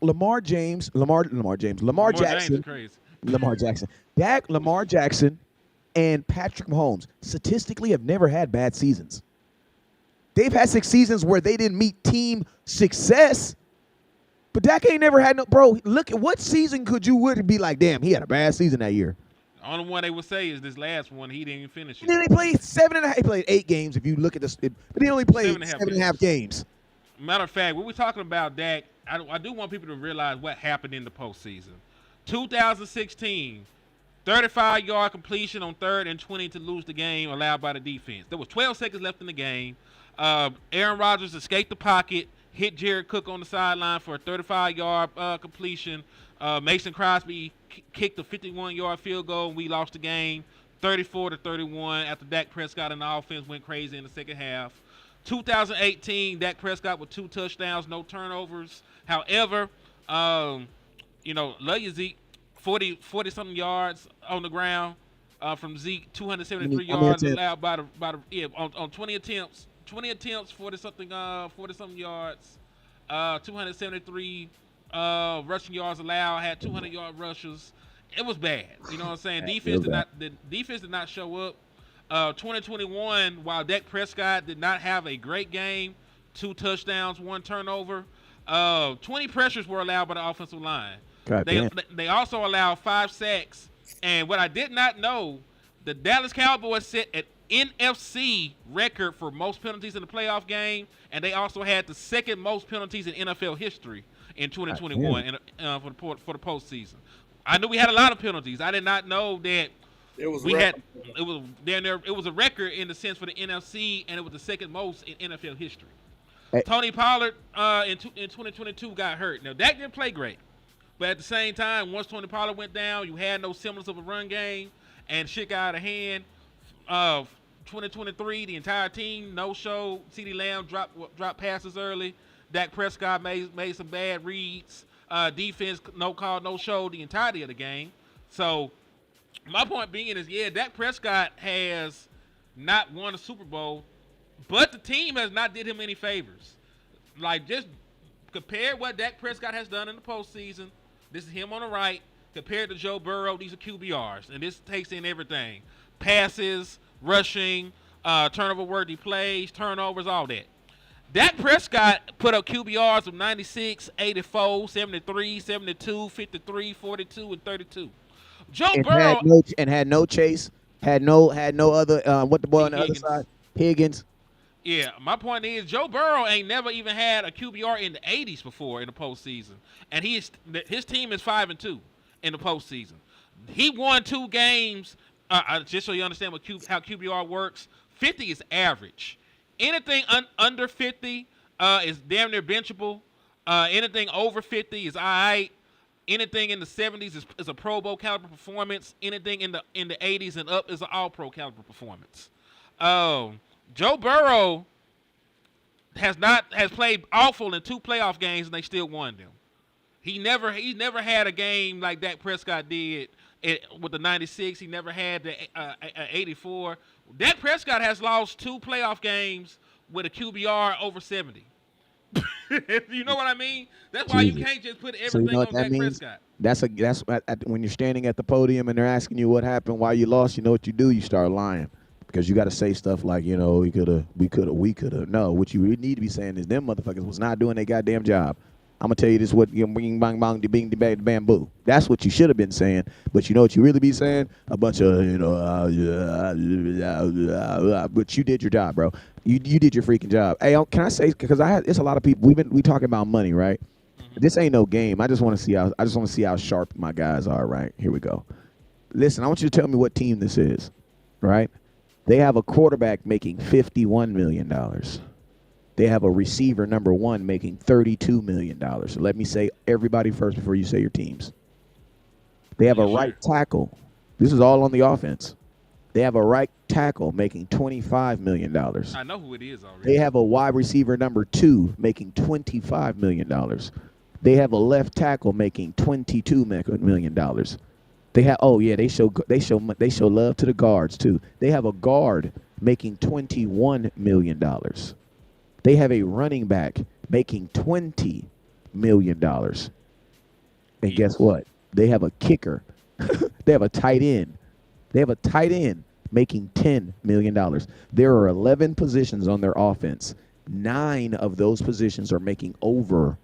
Lamar Jackson, James crazy. Lamar Jackson, and Patrick Mahomes statistically have never had bad seasons. They've had 6 seasons where they didn't meet team success, but Dak ain't never had no. Bro, look at what season would be like, damn, he had a bad season that year. The only one they would say is this last one. He didn't even finish it. And then he played 7.5. He played 8 games if you look at this, but he only played 7.5 games. Matter of fact, when we're talking about Dak, I do want people to realize what happened in the postseason. 2016, 35-yard completion on 3rd and 20 to lose the game allowed by the defense. There was 12 seconds left in the game. Aaron Rodgers escaped the pocket, hit Jared Cook on the sideline for a 35-yard completion. Mason Crosby kicked a 51-yard field goal, and we lost the game 34-31 after Dak Prescott and the offense went crazy in the second half. 2018, Dak Prescott with 2 touchdowns, no turnovers. However, love you, Zeke, 40-something yards on the ground from Zeke, 273 yards allowed by the on 20 attempts. 20 attempts, 40-something yards, 273 rushing yards allowed, had 200-yard rushes. It was bad. You know what I'm saying? The defense did not show up. 2021, while Dak Prescott did not have a great game, 2 touchdowns, 1 turnover, 20 pressures were allowed by the offensive line. They also allowed 5 sacks. And what I did not know, the Dallas Cowboys set an NFC record for most penalties in the playoff game, and they also had the 2nd most penalties in NFL history in 2021 for the postseason. I knew we had a lot of penalties. I did not know that it was a record in the sense for the NFC, and it was the 2nd most in NFL history. Tony Pollard in 2022 got hurt. Now, Dak didn't play great, but at the same time, once Tony Pollard went down, you had no semblance of a run game, and shit got out of hand. 2023, the entire team no-show. CeeDee Lamb dropped passes early. Dak Prescott made some bad reads. Defense no-show the entirety of the game. So my point being is, Dak Prescott has not won a Super Bowl, but the team has not did him any favors. Like, just compare what Dak Prescott has done in the postseason. This is him on the right. Compared to Joe Burrow, these are QBRs, and this takes in everything. Passes, rushing, turnover-worthy plays, turnovers, all that. Dak Prescott put up QBRs of 96, 84, 73, 72, 53, 42, and 32. Joe Burrow had no Chase, had no other what the boy on the other side, Higgins. Yeah, my point is Joe Burrow ain't never even had a QBR in the 80s before in the postseason, and his team is 5-2 in the postseason. He won 2 games. Just so you understand how QBR works, 50 is average. Anything under 50 is damn near benchable. Anything over 50 is all right. Anything in the 70s is a Pro Bowl caliber performance. Anything in the 80s and up is an All Pro caliber performance. Joe Burrow has played awful in 2 playoff games and they still won them. He never had a game like Dak Prescott did with the 96. He never had the 84. Dak Prescott has lost 2 playoff games with a QBR over 70. You know what I mean? That's why you can't just put everything on Dak Prescott. That's when you're standing at the podium and they're asking you what happened, why you lost. You know what you do? You start lying. Because you got to say stuff like, we could have. No, what you really need to be saying is them motherfuckers was not doing their goddamn job. I'm going to tell you this, bing, bang, bang, de bing, de bang, de bamboo. That's what you should have been saying. But you know what you really be saying? A bunch of, but you did your job, bro. You did your freaking job. Hey, can I say, because it's a lot of people, we talking about money, right? Mm-hmm. This ain't no game. I just want to see how sharp my guys are, right? Here we go. Listen, I want you to tell me what team this is, right? They have a quarterback making $51 million. They have a receiver, number 1, making $32 million. So let me say everybody first before you say your teams. They have a right tackle. This is all on the offense. They have a right tackle making $25 million. I know who it is already. They have a wide receiver, number 2, making $25 million. They have a left tackle making $22 million. They have they show love to the guards too. They have a guard making $21 million. They have a running back making $20 million. And guess what? They have a kicker. They have a tight end. They have a tight end making $10 million. There are 11 positions on their offense. 9 of those positions are making over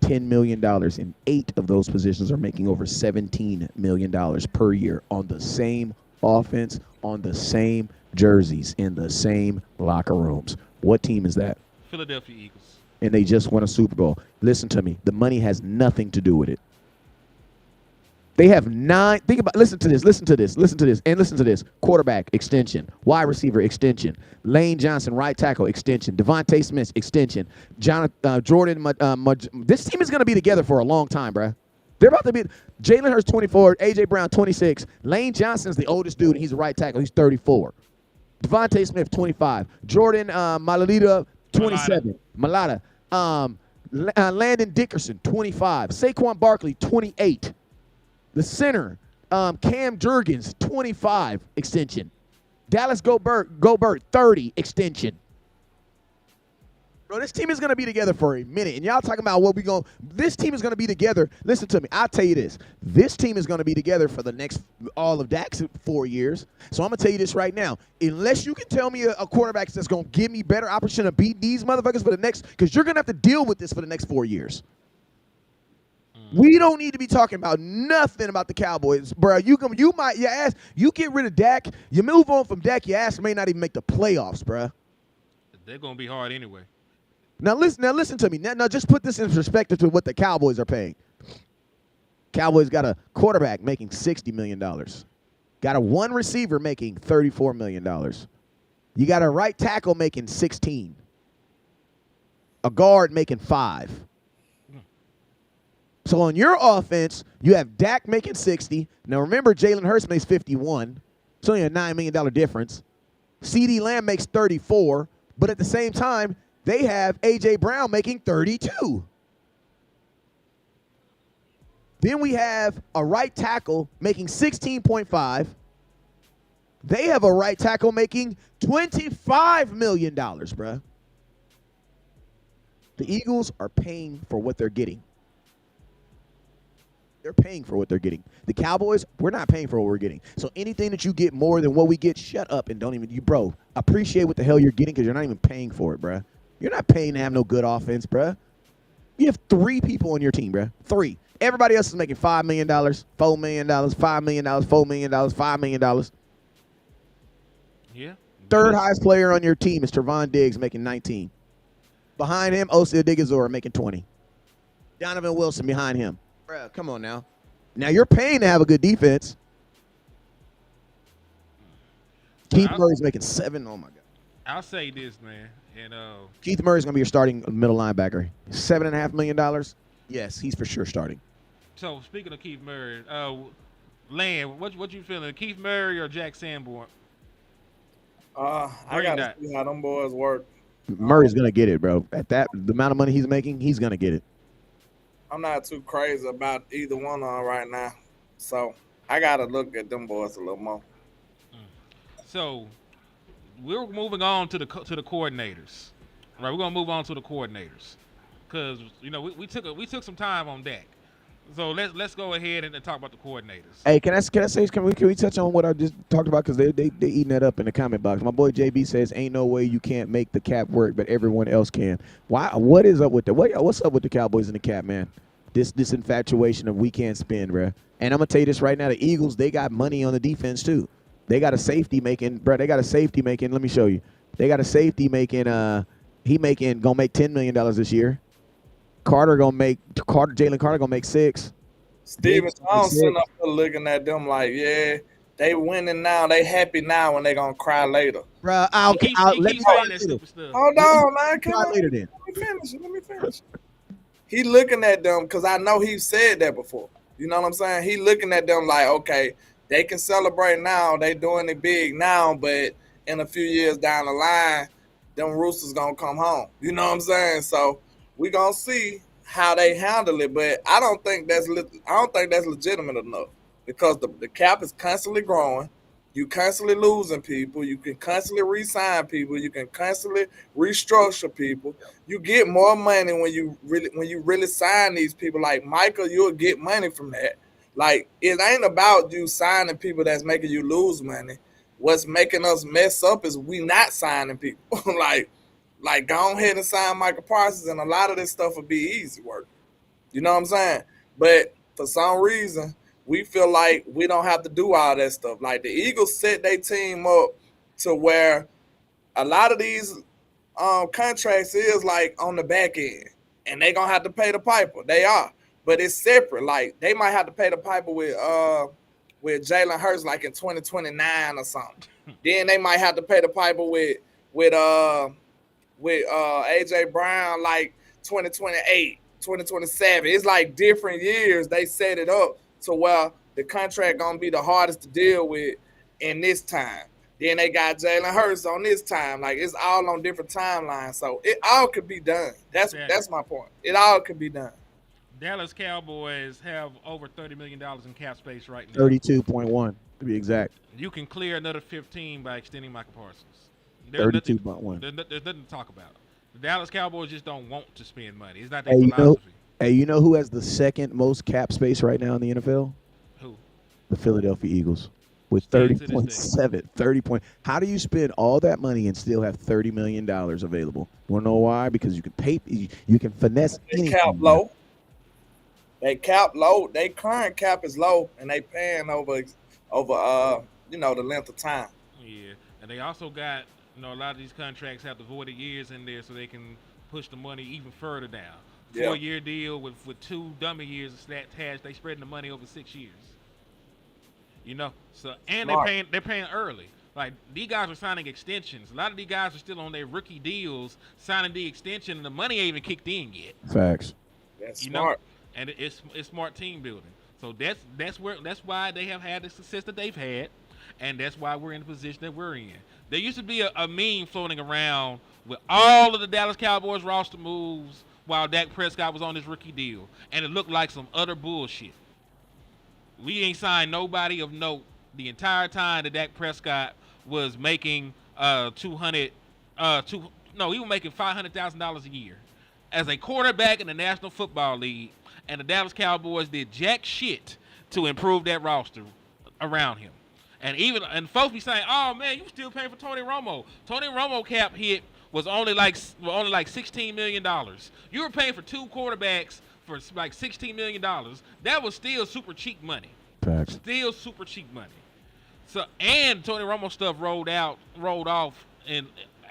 $10 million, and 8 of those positions are making over $17 million per year on the same offense, on the same jerseys, in the same locker rooms. What team is that? Philadelphia Eagles. And they just won a Super Bowl. Listen to me. The money has nothing to do with it. They have 9. Listen to this. Quarterback, extension. Wide receiver, extension. Lane Johnson, right tackle, extension. Devontae Smith, extension. Jordan. This team is going to be together for a long time, bruh. They're about to be Jalen Hurts, 24. A.J. Brown, 26. Lane Johnson's the oldest dude, and he's a right tackle. He's 34. Devontae Smith, 25. Jordan Mailata, 27. Mailata. Landon Dickerson, 25. Saquon Barkley, 28. The center, Cam Jurgens, 25, extension. Dallas Gobert, 30, extension. Bro, this team is going to be together for a minute. And y'all talking about this team is going to be together. Listen to me. I'll tell you this. This team is going to be together for the next, all of Dak's 4 years. So I'm going to tell you this right now. Unless you can tell me a quarterback that's going to give me better opportunity to beat these motherfuckers for the next, because you're going to have to deal with this for the next 4 years. We don't need to be talking about nothing about the Cowboys, bro. You get rid of Dak, you move on from Dak, your ass may not even make the playoffs, bro. They're gonna be hard anyway. Now listen to me. Now just put this in perspective to what the Cowboys are paying. Cowboys got a quarterback making $60 million. Got a one receiver making $34 million. You got a right tackle making $16. A guard making $5. So on your offense, you have Dak making $60. Now remember, Jalen Hurts makes $51. It's only a $9 million difference. CeeDee Lamb makes $34. But at the same time, they have A.J. Brown making $32. Then we have a right tackle making $16.5. They have a right tackle making $25 million, bruh. The Eagles are paying for what they're getting. They're paying for what they're getting. The Cowboys, we're not paying for what we're getting. So anything that you get more than what we get, shut up and don't even, bro, appreciate what the hell you're getting because you're not even paying for it, bruh. You're not paying to have no good offense, bruh. You have 3 people on your team, bruh. 3. Everybody else is making $5 million, $4 million, $5 million, $4 million, $5 million. Yeah, Third highest player on your team is Trevon Diggs making 19. Behind him, Osa Odigizora making 20. Donovan Wilson behind him. Bruh, come on now. Now you're paying to have a good defense. Keith Murray's making 7. Oh, my God. I'll say this, man. And Keith Murray's going to be your starting middle linebacker. $7.5 million? Yes, he's for sure starting. So, speaking of Keith Murray, Land, what you feeling, Keith Murray or Jack Sanborn? I gotta see how them boys work. Murray's going to get it, bro. At the amount of money he's making, he's going to get it. I'm not too crazy about either one on right now. So, I got to look at them boys a little more. So, we're moving on to the coordinators. Right, we're gonna move on to the coordinators, because we took some time on Dak. So let's go ahead and talk about the coordinators. Hey, can we touch on what I just talked about, because they eating that up in the comment box. My boy JB says ain't no way you can't make the cap work, but everyone else can. Why? What is up with what's up with the Cowboys and the cap, man? This infatuation of we can't spend, bro. And I'm gonna tell you this right now: the Eagles, they got money on the defense too. They got a safety making, bro. They got a safety making. Let me show you. They got a safety making. Gonna make $10 million this year. Jalen Carter gonna make 6. Steven Thompson up there looking at them like, yeah, they winning now. They happy now, and they gonna cry later. Bro, He keeps saying that stupid stuff. Hold on, man. Let me finish. He looking at them because I know he said that before. You know what I'm saying? He looking at them like, okay, they can celebrate now. They doing it big now, but in a few years down the line, them Roosters gonna come home. You know what I'm saying? So we gonna see how they handle it, but I don't think that's legitimate enough, because the cap is constantly growing. You constantly losing people. You can constantly re-sign people. You can constantly restructure people. You get more money when you really sign these people. Like Michael, you'll get money from that. Like, it ain't about you signing people that's making you lose money. What's making us mess up is we not signing people. like go ahead and sign Michael Parsons, and a lot of this stuff will be easy work. You know what I'm saying? But for some reason, we feel like we don't have to do all that stuff. Like, the Eagles set their team up to where a lot of these contracts is like on the back end, and they gonna have to pay the piper. They are. But it's separate. Like, they might have to pay the piper with Jalen Hurts like in 2029 or something. Then they might have to pay the piper with AJ Brown like 2028, 2027. It's like different years. They set it up to where the contract gonna be the hardest to deal with in this time. Then they got Jalen Hurts on this time. Like, it's all on different timelines. So it all could be done. That's my point. It all could be done. Dallas Cowboys have over $30 million in cap space right now. 32.1 to be exact. You can clear another 15 by extending Michael Parsons. 32.1. There's nothing to talk about. The Dallas Cowboys just don't want to spend money. It's not their philosophy. You know who has the second most cap space right now in the NFL? Who? The Philadelphia Eagles. With 30.7. How do you spend all that money and still have $30 million available? You want to know why? Because you can pay. You can finesse anything. Cap low. They cap low. They current cap is low, and they paying over the length of time. Yeah, and they also got a lot of these contracts have the voided years in there, so they can push the money even further down. 4-year deal with 2 dummy years attached. They spreading the money over 6 years. So and they're paying early. Like, these guys are signing extensions. A lot of these guys are still on their rookie deals, signing the extension, and the money ain't even kicked in yet. Facts. That's smart. And it's smart team building. So that's why they have had the success that they've had, and that's why we're in the position that we're in. There used to be a meme floating around with all of the Dallas Cowboys roster moves while Dak Prescott was on his rookie deal, and it looked like some utter bullshit. We ain't signed nobody of note the entire time that Dak Prescott was making he was making $500,000 a year as a quarterback in the National Football League, and the Dallas Cowboys did jack shit to improve that roster around him. And folks be saying, "Oh man, you still paying for Tony Romo?" Tony Romo cap hit was only like $16 million. You were paying for 2 quarterbacks for like $16 million. That was still super cheap money. Facts. Still super cheap money. So and Tony Romo stuff rolled off in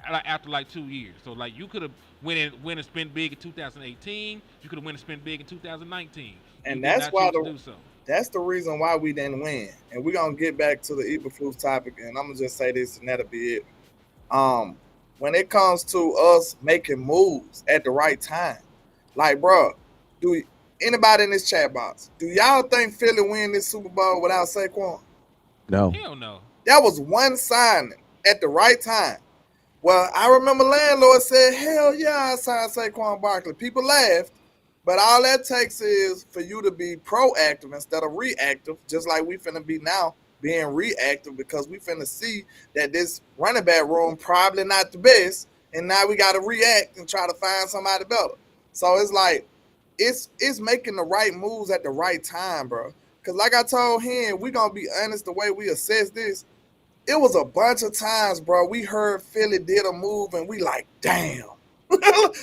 after like 2 years. So like you could have went and spent big in 2018. You could have went and spent big in 2019. You And did that's not why choose to do so. that's the reason why we didn't win. And we're gonna get back to the Eberflus topic, and I'm gonna just say this, and that'll be it. Um, when it comes to us making moves at the right time, like, bro, do anybody in this chat box, do y'all think Philly win this Super Bowl without Saquon? No. Hell no. That was one signing at the right time. Well, I remember landlord said, hell yeah, I signed Saquon Barkley. People laughed, but all that takes is for you to be proactive instead of reactive, just like we finna be now, being reactive, because we finna see that this running back room probably not the best, and now we got to react and try to find somebody better. So it's like, it's making the right moves at the right time, bro. Because like I told him, we going to be honest the way we assess this. It was a bunch of times, bro, we heard Philly did a move, and we like, damn.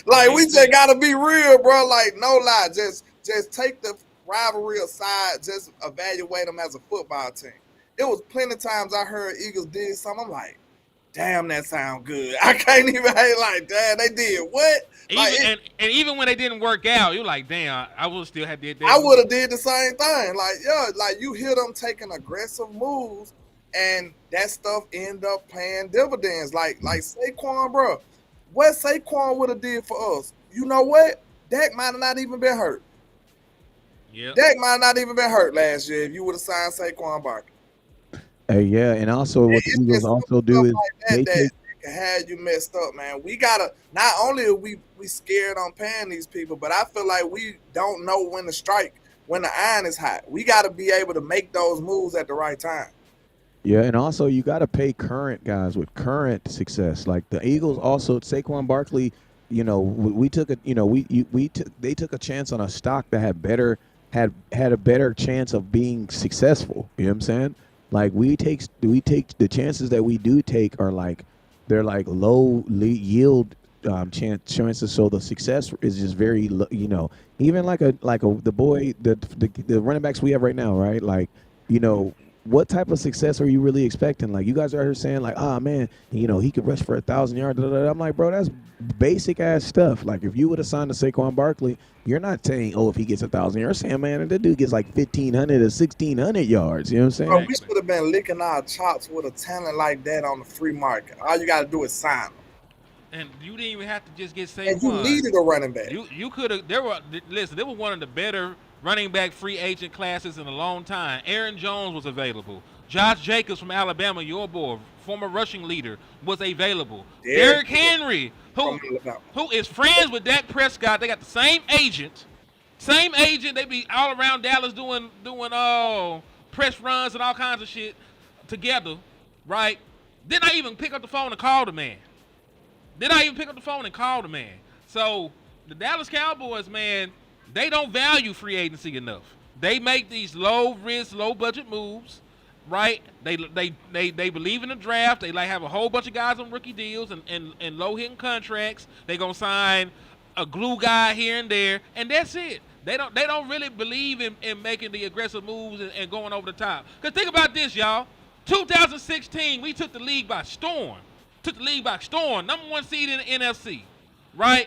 Like, we just got to be real, bro. Like, no lie. Just take the rivalry aside. Just evaluate them as a football team. It was plenty of times I heard Eagles did something. I'm like, damn, that sound good. I can't even hate like, damn, they did what? Even, and even when they didn't work out, you're like, damn, I would still have did that. I would have did the same thing. Like, yeah, like you hear them taking aggressive moves, and that stuff end up paying dividends. Like Saquon, bro. What Saquon would have did for us? You know what? Dak might have not even been hurt. Yeah. Dak might have not even been hurt last year if you would have signed Saquon Barkley. Yeah, and also what the Eagles also do is like that can have you messed up, man. We gotta, not only are we scared on paying these people, but I feel like we don't know when to strike, when the iron is hot. We gotta be able to make those moves at the right time. Yeah, and also you got to pay current guys with current success. Like the Eagles also, Saquon Barkley, you know, we took a, you know, they took a chance on a stock that had a better chance of being successful. You know what I'm saying? Like we take the chances that we do take are like, they're like low yield chances. So the success is just very, you know, even like the running backs we have right now, right? Like, you know, what type of success are you really expecting? Like, you guys are here saying, like, oh, man, you know, he could rush for 1,000 yards. I'm like, bro, that's basic-ass stuff. Like, if you would have signed to Saquon Barkley, you're not saying, oh, if he gets 1,000 yards, saying, man, that dude gets like 1,500 to 1,600 yards. You know what I'm saying? Bro, we should have been licking our chops with a talent like that on the free market. All you got to do is sign them. And you didn't even have to just get Saquon. And you needed a running back. You could have. They were one of the better running back free agent classes in a long time. Aaron Jones was available. Josh Jacobs from Alabama, your boy, former rushing leader, was available. Derrick Henry, who is friends with Dak Prescott. They got the same agent. They be all around Dallas doing press runs and all kinds of shit together, right? Didn't I even pick up the phone and call the man? So the Dallas Cowboys, man, they don't value free agency enough. They make these low risk, low budget moves, right? They believe in the draft. They like have a whole bunch of guys on rookie deals and low hitting contracts. They gonna sign a glue guy here and there, and that's it. They don't really believe in making the aggressive moves and going over the top. Cause think about this, y'all. 2016, we took the league by storm. Number 1 seed in the NFC, right?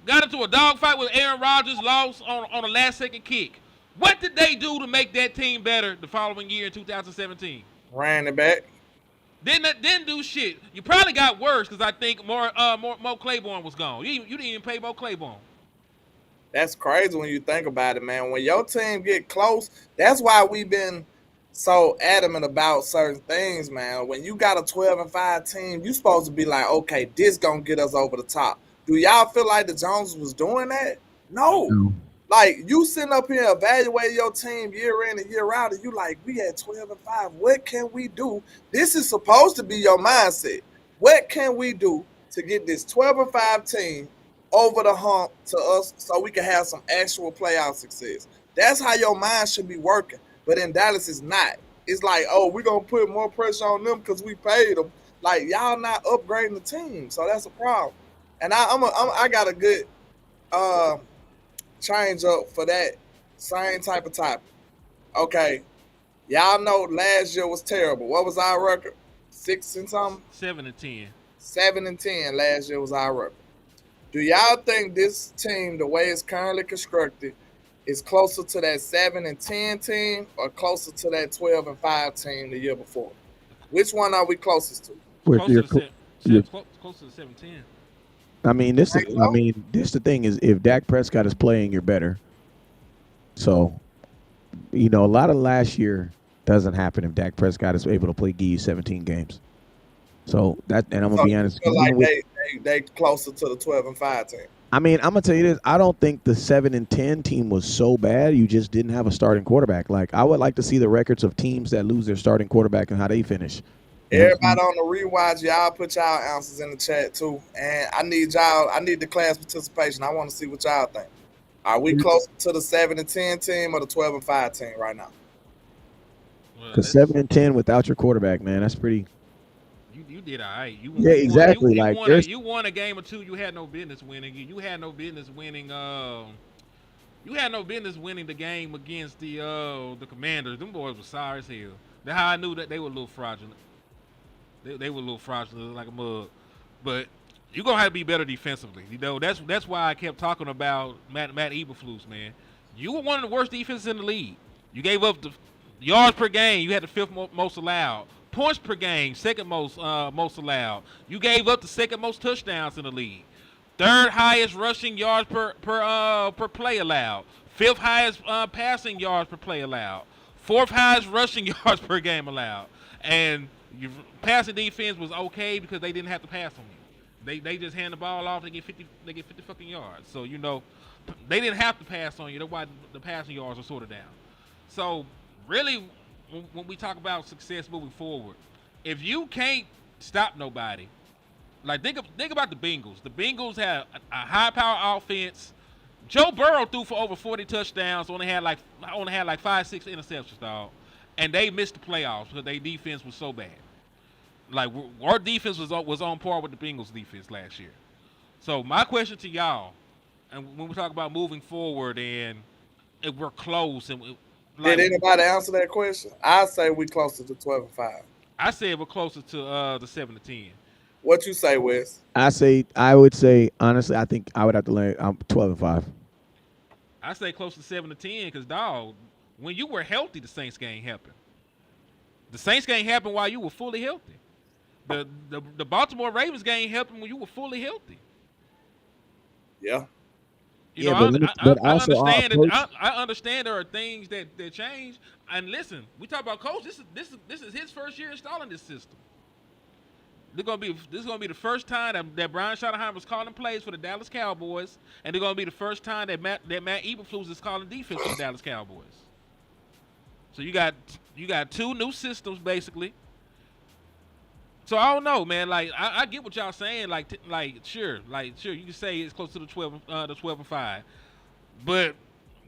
Got into a dogfight with Aaron Rodgers, lost on a last-second kick. What did they do to make that team better the following year in 2017? Ran it back. Didn't do shit. You probably got worse because I think Mo Claiborne was gone. You didn't even pay Mo Claiborne. That's crazy when you think about it, man. When your team get close, that's why we've been so adamant about certain things, man. When you got a 12-5 team, you supposed to be like, okay, this gonna get us over the top. Do y'all feel like the Joneses was doing that? No. Like, you sitting up here evaluating your team year in and year out, and you like, we at 12-5. What can we do? This is supposed to be your mindset. What can we do to get this 12-5 team over the hump to us so we can have some actual playoff success? That's how your mind should be working. But in Dallas, it's not. It's like, oh, we're going to put more pressure on them because we paid them. Like, y'all not upgrading the team. So that's a problem. And I got a good change up for that same type of topic. Okay, Y'all know last year was terrible. What was our record? 6 and something? 7-10. 7-10 last year was our record. Do y'all think this team, the way it's currently constructed, is closer to that 7-10 team or closer to that 12-5 team the year before? Which one are we closest to? Closer to 7-10. I mean, this the thing is, if Dak Prescott is playing, you're better. So, a lot of last year doesn't happen if Dak Prescott is able to give you 17 games. So and I'm gonna be honest. Feel like they closer to the 12-5 team. I mean, I'm gonna tell you this. I don't think the 7-10 team was so bad. You just didn't have a starting quarterback. Like, I would like to see the records of teams that lose their starting quarterback and how they finish. Everybody on the rewatch, y'all put y'all answers in the chat too. And I need the class participation. I want to see what y'all think. Are we closer to the 7-10 team or the 12-5 team right now? Because 7-10 without your quarterback, man, that's pretty. You did all right. Exactly. You won a game or two. You had no business winning. You had no business winning. You had no business winning the game against the Commanders. Them boys were sorry as hell. That's how I knew that they were a little fraudulent. They were a little fraudulent, like a mug. But you're gonna have to be better defensively. That's why I kept talking about Matt Eberflus, man. You were one of the worst defenses in the league. You gave up the yards per game. You had the fifth most allowed. Points per game, second most allowed. You gave up the second most touchdowns in the league. Third highest rushing yards per play allowed. Fifth highest passing yards per play allowed. Fourth highest rushing yards per game allowed. And your passing defense was okay because they didn't have to pass on you. They just hand the ball off. They get 50 fucking yards. So they didn't have to pass on you. That's why the passing yards are sort of down. So really, when we talk about success moving forward, if you can't stop nobody, like think about the Bengals. The Bengals had a high-power offense. Joe Burrow threw for over 40 touchdowns. Only had like 5-6 interceptions, dog, and they missed the playoffs because their defense was so bad. Like, our defense was on par with the Bengals' defense last year. So my question to y'all, and when we talk about moving forward, and if we're close, and did anybody answer that question? I say we closer to 12-5. I said we're closer to the 7-10. What you say, Wes? I would say honestly, I think I would have to land 12-5. I say close to 7-10 because, dog, when you were healthy, the Saints game happened. The Saints game happened while you were fully healthy. The Baltimore Ravens game happened when you were fully healthy. Yeah. I understand there are things that change. And listen, we talk about coach. This is his first year installing this system. This is gonna be the first time that Brian Schottenheimer was calling plays for the Dallas Cowboys, and they're gonna be the first time that Matt Eberflus is calling defense for the Dallas Cowboys. So you got two new systems basically. So I don't know, man. Like I get what y'all saying. Sure, you can say it's close to the 12-5, but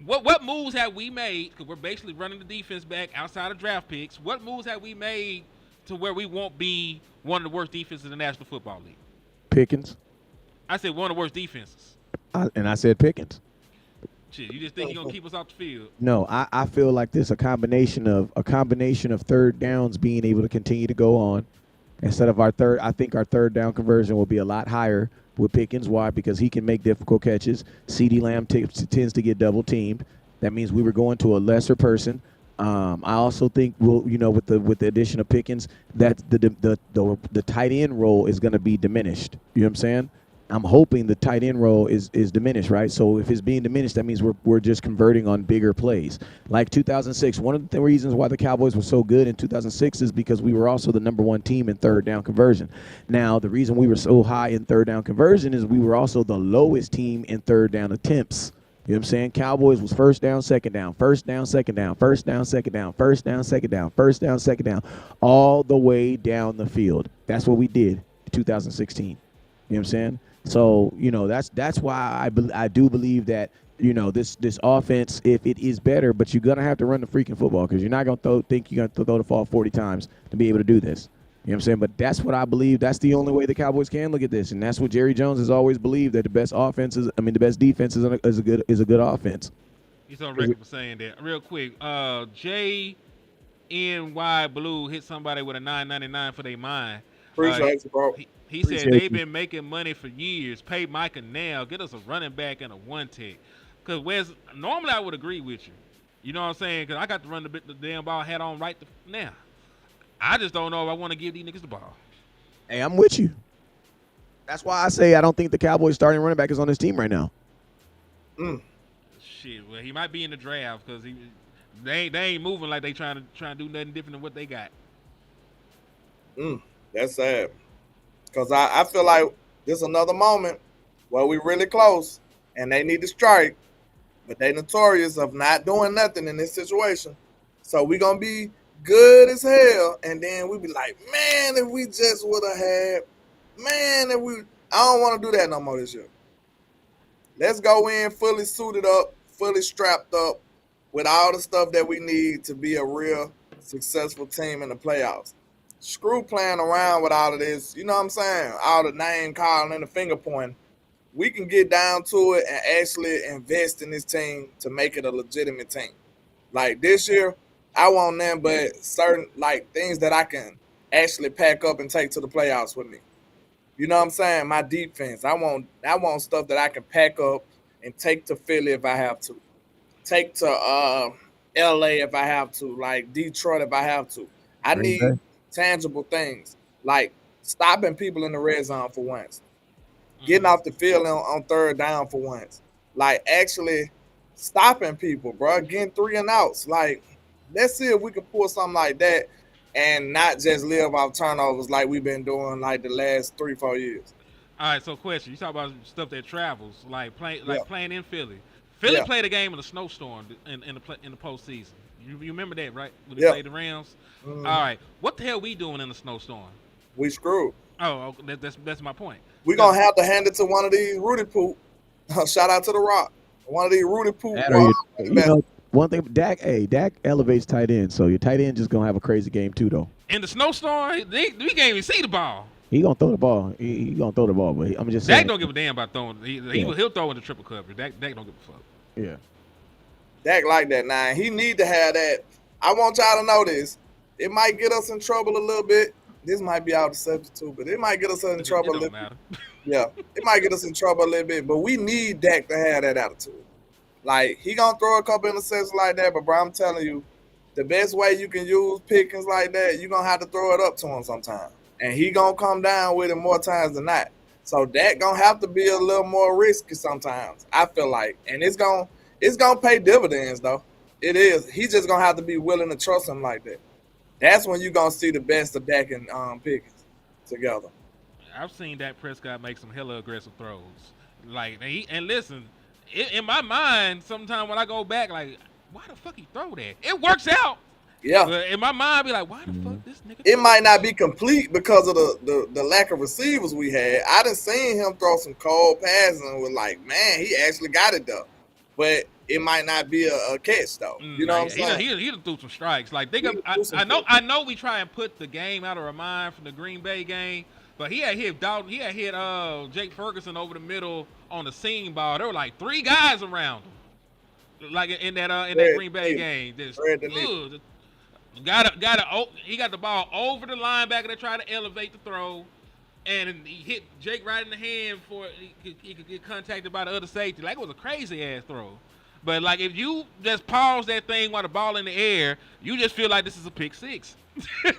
what moves have we made? Because we're basically running the defense back outside of draft picks. What moves have we made to where we won't be one of the worst defenses in the National Football League? Pickens. I said one of the worst defenses. And I said Pickens. Shit, you just think you're gonna keep us off the field? No, I feel like this a combination of third downs being able to continue to go on. Instead of I think our third down conversion will be a lot higher with Pickens. Why? Because he can make difficult catches. CeeDee Lamb tends to get double teamed. That means we were going to a lesser person. I also think with the addition of Pickens, that the tight end role is going to be diminished. You know what I'm saying? I'm hoping the tight end role is diminished, right? So if it's being diminished, that means we're just converting on bigger plays. Like 2006, one of the reasons why the Cowboys were so good in 2006 is because we were also the number one team in third down conversion. Now, the reason we were so high in third down conversion is we were also the lowest team in third down attempts. You know what I'm saying? Cowboys was first down, second down, first down, second down, first down, second down, first down, second down, first down, second down, all the way down the field. That's what we did in 2016. You know what I'm saying? So, that's why I do believe that, this offense, if it is better, but you're going to have to run the freaking football because you're not going to think you're going to throw the ball 40 times to be able to do this. You know what I'm saying? But that's what I believe. That's the only way the Cowboys can look at this. And that's what Jerry Jones has always believed, that the best defense is a good offense. He's on record for saying that. Real quick, NY Blue hit somebody with a 9.99 for their mind. Appreciate you, bro. He said Appreciate they've you. been making money for years. Pay Micah now. Get us a running back and a one tech. Because Wes, normally I would agree with you. You know what I'm saying? Because I got to run the damn ball hat on right now. I just don't know if I want to give these niggas the ball. Hey, I'm with you. That's why I say I don't think the Cowboys starting running back is on this team right now. Shit, well he might be in the draft because they ain't moving like they trying to do nothing different than what they got. That's sad. Because I feel like this is another moment where we really close and they need to strike, but they notorious of not doing nothing in this situation. So we going to be good as hell, and then we be like, man, if we just would have had, man, if we, I don't want to do that no more this year. Let's go in fully suited up, fully strapped up with all the stuff that we need to be a real successful team in the playoffs. Screw playing around with all of this, you know what I'm saying? All the name calling and the finger pointing. We can get down to it and actually invest in this team to make it a legitimate team. Like this year, I want them, but certain like things that I can actually pack up and take to the playoffs with me. You know what I'm saying? My defense. I want stuff that I can pack up and take to Philly if I have to. Take to LA if I have to, like Detroit if I have to. I need tangible things like stopping people in the red zone for once, getting off the field on third down for once, like actually stopping people, bro, getting 3 and outs. Like, let's see if we can pull something like that and not just live off turnovers like we've been doing like the last 3-4 years. All right, so question: you talk about stuff that travels, like playing in Philly. Yeah. Played a game in a snowstorm in the postseason. You remember that, right? When they Yeah. played the Rams. All right, what the hell we doing in the snowstorm? We screwed. Oh, that's my point. We're going to have to hand it to one of these Rudy Poop. Shout out to The Rock. One of these Rudy Poop. You know, one thing, Dak elevates tight end, so your tight end just going to have a crazy game too, though. In the snowstorm, we can't even see the ball. He going to throw the ball. He going to throw the ball, but I'm just saying. Dak don't give a damn about throwing. He'll throw in the triple coverage. Dak don't give a fuck. Yeah. Dak like that now. He need to have that. I want y'all to know this. It might get us in trouble a little bit. This might be out of subject too, but it might get us in trouble a little bit. Yeah, it might get us in trouble a little bit, but we need Dak to have that attitude. Like, he gonna throw a couple interceptions like that, but bro, I'm telling you, the best way you can use Pickens like that, you're gonna have to throw it up to him sometime. And he gonna come down with it more times than not. So Dak gonna have to be a little more risky sometimes, I feel like. And it's gonna pay dividends though. It is. He just gonna have to be willing to trust him like that. That's when you're going to see the best of Dak and Pickens together. I've seen Dak Prescott make some hella aggressive throws. Like, and listen, in my mind, sometimes when I go back, like, why the fuck he throw that? It works out. Yeah. But in my mind, I be like, why the fuck this nigga? It might not be complete because of the lack of receivers we had. I done seen him throw some cold passes and was like, man, he actually got it though. But it might not be a catch though. You know what I'm saying? He threw some strikes. Like, I know we try and put the game out of our mind from the Green Bay game, but he had hit Dalton. He had hit Jake Ferguson over the middle on the seam ball. There were like 3 guys around him, like in that Green Bay game. He got the ball over the linebacker to try to elevate the throw, and he hit Jake right in the hand before he could get contacted by the other safety. Like, it was a crazy ass throw. But like, if you just pause that thing while the ball in the air, you just feel like this is a pick six.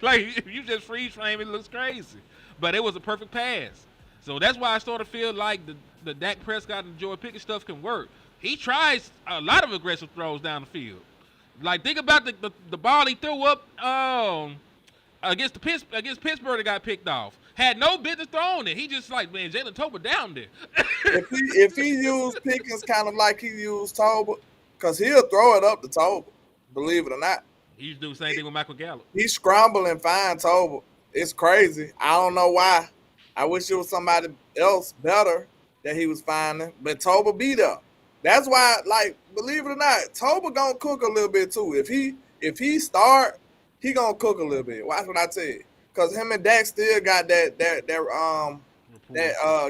Like, if you just freeze frame, it looks crazy. But it was a perfect pass. So that's why I sort of feel like the Dak Prescott and Joey Pickett stuff can work. He tries a lot of aggressive throws down the field. Like, think about the ball he threw up against Pittsburgh that got picked off. Had no business throwing it. He just like, man, Jalen Tolbert down there. if he used Pickens kind of like he used Tolbert, because he'll throw it up to Tolbert, believe it or not. He used to do the same thing with Michael Gallup. He scramble and find Tolbert. It's crazy. I don't know why. I wish it was somebody else better that he was finding, but Tolbert beat up. That's why, like, believe it or not, Tolbert gonna cook a little bit too. If he start, he gonna cook a little bit. Watch what I tell you. Cause him and Dak still got that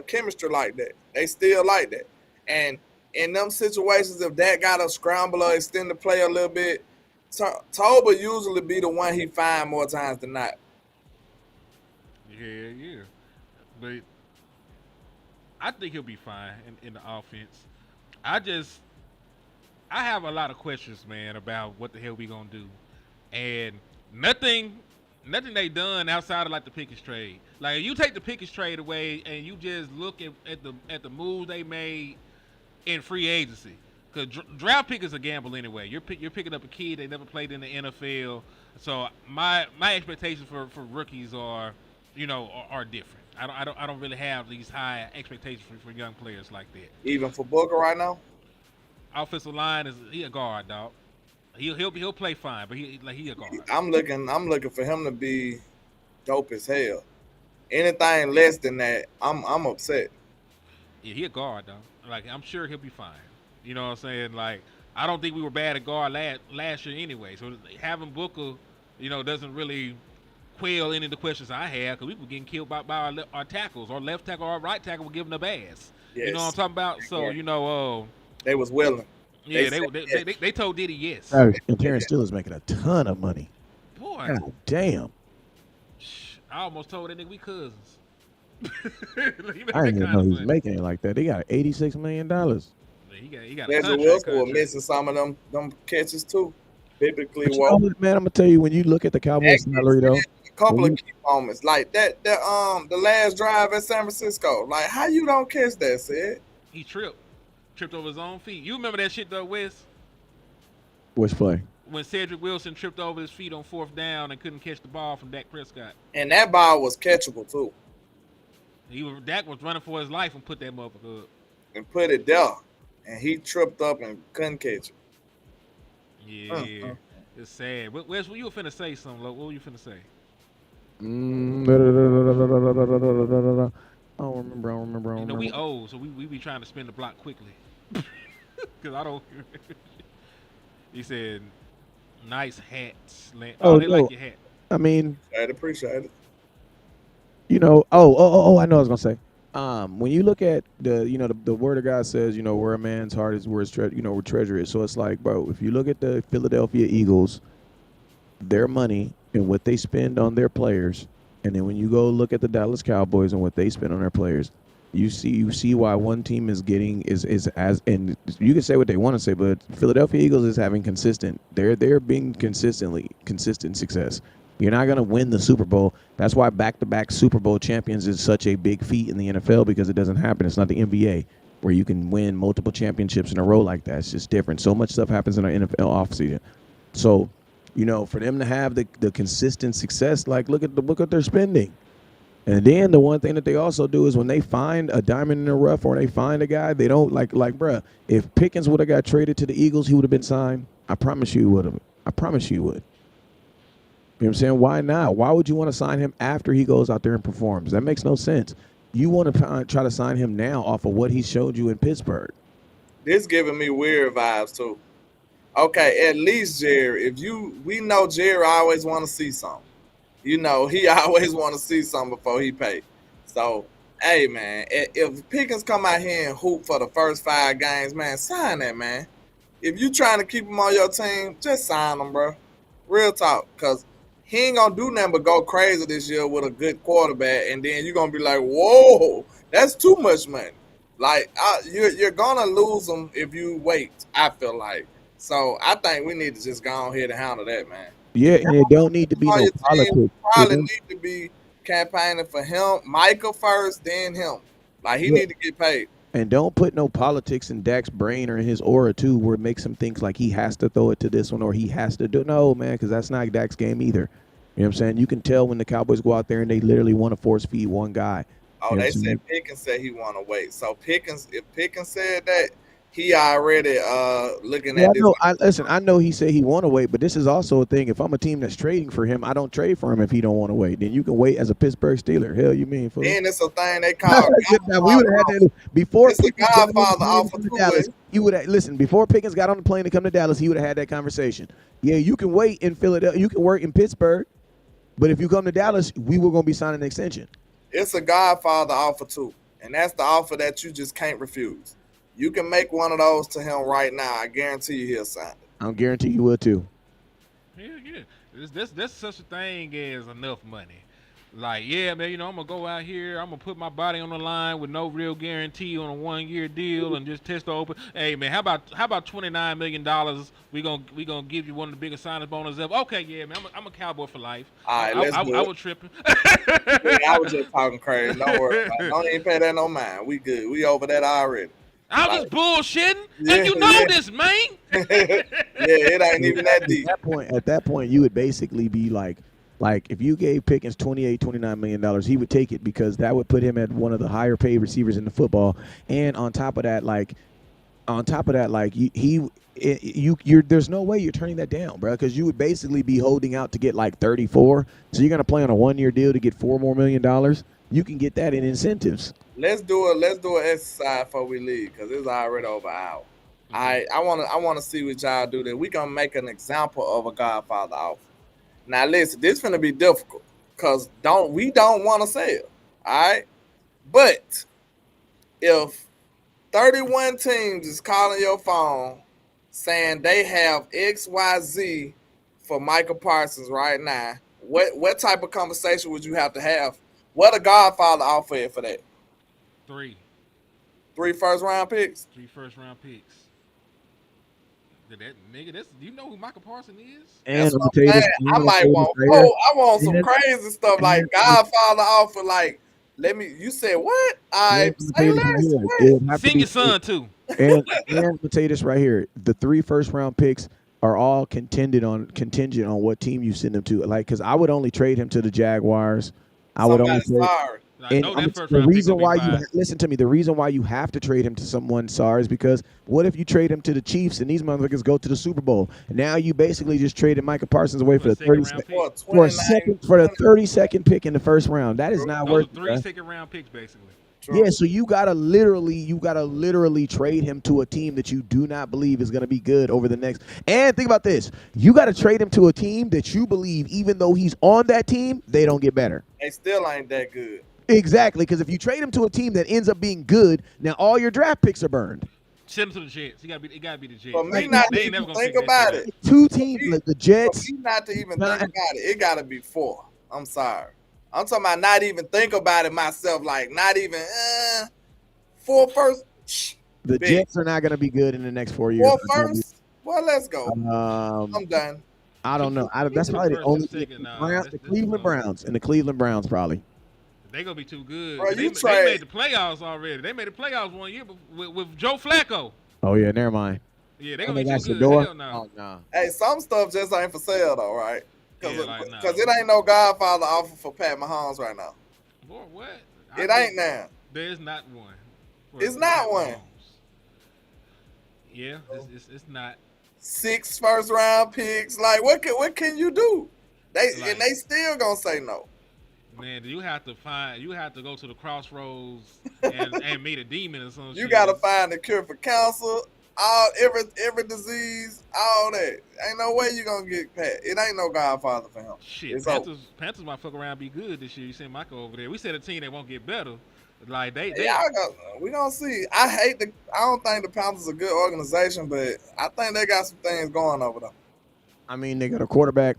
chemistry like that. They still like that. And in them situations, if Dak got a scramble or extend the play a little bit, Toba usually be the one he find more times than not. Yeah. But I think he'll be fine in the offense. I have a lot of questions, man, about what the hell we gonna do, and nothing they done outside of like the Pickens trade. Like if you take the Pickens trade away and you just look at the moves they made in free agency, because draft pick is a gamble anyway. You're picking up a kid they never played in the NFL, so my expectations for rookies are, are different. I don't really have these high expectations for young players like that. Even for Booker right now. Offensive line he a guard, dog. He'll play fine, but he a guard. I'm looking for him to be dope as hell. Anything less than that, I'm upset. Yeah, he a guard, though. Like I'm sure he'll be fine. You know what I'm saying? Like I don't think we were bad at guard last year anyway. So having Booker, doesn't really quell any of the questions I had, because we were getting killed by our tackles. Our left tackle or our right tackle were giving up ass. Yes. You know what I'm talking about? So they was willing. Yeah, they told Diddy yes. And Terrence Steele is making a ton of money. Boy, God damn. I almost told that nigga we cousins. I didn't even know he was making it like that. They got $86 million. He got Leslie Wilson was missing some of them catches too. Biblically, man, I'm gonna tell you, when you look at the Cowboys salary though, a couple of key moments like that. The last drive at San Francisco, like how you don't catch that, Sid? He tripped over his own feet. You remember that shit though, Wes? Which play? When Cedric Wilson tripped over his feet on 4th down and couldn't catch the ball from Dak Prescott. And that ball was catchable too. Dak was running for his life and put that motherfucker up. And put it there. And he tripped up and couldn't catch it. Yeah. It's sad. Wes, what you were finna say something, Lo? What were you finna say? I don't remember. We old, so we be trying to spin the block quickly. Because I don't. He said, nice hats. They like your hat. I mean, I'd appreciate it. I know what I was gonna say. When you look at the word of God says, where a man's heart is, where his where treasure is. So it's like, bro, if you look at the Philadelphia Eagles, their money and what they spend on their players, and then when you go look at the Dallas Cowboys and what they spend on their players, you see why one team is getting is as, and you can say what they want to say, but Philadelphia Eagles is having they're being consistent success. You're not going to win the Super Bowl. That's why back-to-back Super Bowl champions is such a big feat in the NFL, because it doesn't happen. It's not the NBA where you can win multiple championships in a row like that. It's just different. So much stuff happens in our NFL offseason. So, for them to have the consistent success, like look at their spending. And then the one thing that they also do is when they find a diamond in the rough or they find a guy, they don't like bruh, if Pickens would have got traded to the Eagles, he would have been signed. I promise you he would have. I promise you he would. You know what I'm saying? Why not? Why would you want to sign him after he goes out there and performs? That makes no sense. You want to try to sign him now off of what he showed you in Pittsburgh. This giving me weird vibes too. Okay, at least Jerry, we know Jerry always want to see something. He always want to see something before he pay. So, hey man, if Pickens come out here and hoop for the first 5 games, man, sign that, man. If you trying to keep him on your team, just sign him, bro. Real talk, because he ain't going to do nothing but go crazy this year with a good quarterback, and then you're going to be like, whoa, that's too much money. Like, you're going to lose him if you wait, I feel like. So, I think we need to just go on here to handle that, man. Yeah, and it don't need to be no politics. Probably need to be campaigning for him, Micah first, then him. Like, he need to get paid. And don't put no politics in Dak's brain or in his aura, too, where it makes him think like he has to throw it to this one or he has to do. No, man, because that's not Dak's game either. You know what I'm saying? You can tell when the Cowboys go out there and they literally want to force feed one guy. Oh, they said Pickens said he want to wait. So if Pickens said that, he already looking at this. I know he said he want to wait, but this is also a thing. If I'm a team that's trading for him, I don't trade for him if he don't want to wait. Then you can wait as a Pittsburgh Steeler. Hell, you mean? Fool? And it's a thing they call we would have had that before. It's a Godfather offer to Dallas. You would listen before Pickens got on the plane to come to Dallas. He would have had that conversation. Yeah, you can wait in Philadelphia. You can work in Pittsburgh, but if you come to Dallas, we were going to be signing an extension. It's a Godfather offer too, and that's the offer that you just can't refuse. You can make one of those to him right now. I guarantee you he'll sign it. I guarantee you will too. Yeah. There's such a thing as enough money. Like, yeah, man, I'm gonna go out here, I'm gonna put my body on the line with no real guarantee on a 1 year deal and just test the open. Hey, man, how about $29 million? We gonna give you one of the biggest signing bonuses ever. Okay, yeah, man, I'm a Cowboy for life. All right, let's do I it. was tripping. Yeah, I was just talking crazy. Don't worry about it. Don't even pay that no mind. We good. We over that already. I was just bullshitting, and you know this, man. Yeah, it ain't even that deep. At that point, you would basically be like if you gave Pickens $28, $29 million, he would take it because that would put him at one of the higher paid receivers in the football. And on top of that, there's no way you're turning that down, bro, because you would basically be holding out to get like 34. So you're gonna play on a 1 year deal to get $4 million more. You can get that in incentives. Let's do an exercise before we leave because it's already over an hour. I wanna see what y'all do. That we gonna make an example of a Godfather offer. Now listen, this finna be difficult because we don't want to sell. All right, but if 31 teams is calling your phone saying they have XYZ for Michael Parsons right now, what type of conversation would you have to have? What a Godfather offer is for that? 3 first-round picks? 3 first-round picks. That nigga, you know who Michael Parsons is? And I want some crazy stuff like Godfather offer. Like, you said what? Say less. Send your son too. And I'm gonna tell you this right here: the 3 first-round picks are all contingent on what team you send them to. Like, because I would only trade him to the Jaguars. I would only trade. And the reason why listen to me, the reason why you have to trade him to someone is because what if you trade him to the Chiefs and these motherfuckers go to the Super Bowl? Now you basically just traded Michael Parsons away for the 32nd pick in the first round. That is not worth it. 3 second-round picks, basically. True. Yeah, so you gotta literally trade him to a team that you do not believe is gonna be good over the next. And think about this: you gotta trade him to a team that you believe, even though he's on that team, they don't get better. They still ain't that good. Exactly, because if you trade him to a team that ends up being good, now all your draft picks are burned. Send him to the Jets. It gotta be the Jets. For me not to even think about it. 2 teams, like the Jets. For me not to even think about it gotta be 4. I'm sorry. I'm talking about not even think about it myself. Like not even 4 first. The Jets are not gonna be good in the next 4 years. 4 first. Well, let's go. I'm done. I don't know. That's probably the only thing. The Cleveland Browns and the Cleveland Browns probably. They gonna be too good. Bro, they made the playoffs already. They made the playoffs 1 year with Joe Flacco. Oh yeah, never mind. Yeah, they gonna be too good. Hell no. Oh, no. Hey, some stuff just ain't for sale though, right? Because Yeah, it ain't no Godfather offer for Pat Mahomes right now. Boy, what? It ain't now. There's not one. It's not one. Yeah, it's not. 6 first-round picks. Like, what can you do? They still gonna say no. Man, you have to go to the crossroads and meet a demon or something. You gotta find the cure for cancer, every disease, all that. Ain't no way you gonna get Pat. It ain't no Godfather for him. Shit, Panthers might fuck around and be good this year. You send Michael over there. We said a team that won't get better. Like we gonna see. I don't think the Panthers are a good organization, but I think they got some things going over there. I mean, they got a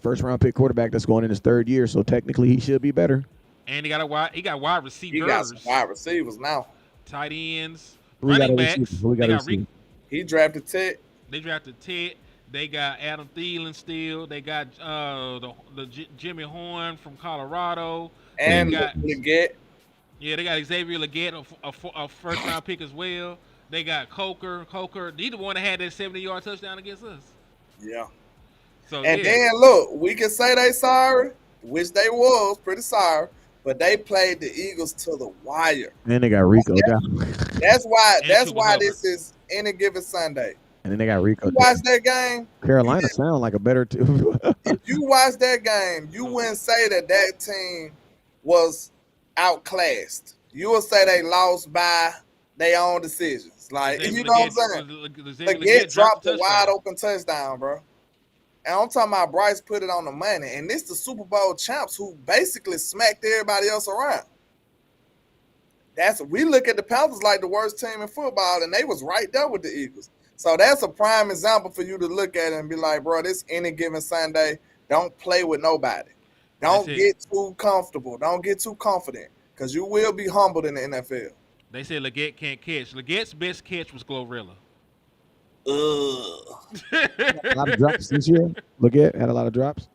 first-round pick quarterback that's going in his 3rd year, so technically he should be better. And he got wide receivers. He got some wide receivers now. Tight ends, running backs. He drafted Ted. They drafted Ted. They got Adam Thielen still. They got the Jimmy Horn from Colorado. And Leggett. Yeah, they got Xavier Leggett, a first-round pick as well. They got Coker. Neither one had that 70-yard touchdown against us. Yeah. So, then look, we can say they sorry, which they was pretty sorry, but they played the Eagles to the wire. And they got Rico. That's why this is any given Sunday. And then they got Rico. You watch that game. Carolina sound like a better team. If you watch that game, you wouldn't say that team was outclassed. You would say they lost by their own decisions. Like, you know what I'm saying? Leggett dropped a wide open touchdown, bro. And I'm talking about Bryce put it on the money. And this the Super Bowl champs who basically smacked everybody else around. We look at the Panthers like the worst team in football, and they was right there with the Eagles. So that's a prime example for you to look at and be like, bro, this any given Sunday, don't play with nobody. That's Don't it. get too comfortable. Don't get too confident because you will be humbled in the NFL. They said Leggett can't catch. Leggett's best catch was Glorilla. Ugh. A lot of drops this year. Look at had a lot of drops.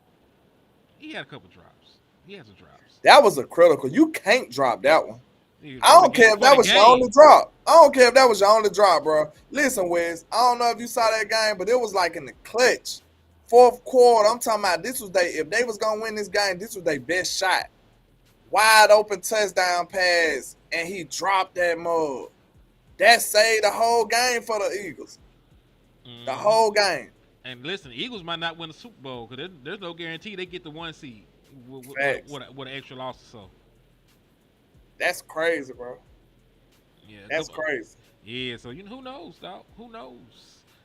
He had a couple drops. He had some drops. That was a critical. You can't drop that one. He- I don't for the care ga- if for that the was your game. only drop. I don't care if that was your only drop, bro. Listen, Wes, I don't know if you saw that game, but it was like in the clutch. Fourth quarter, I'm talking about this was if they was gonna win this game, this was their best shot. Wide open touchdown pass, and he dropped that mug. That saved the whole game for the Eagles. The Mhm. whole game. And listen, the Eagles might not win the Super Bowl because there's no guarantee they get the 1 seed with Facts. an extra loss or so. That's crazy, bro. Yeah, That's couple- crazy. Yeah, so who knows, dog? Who knows?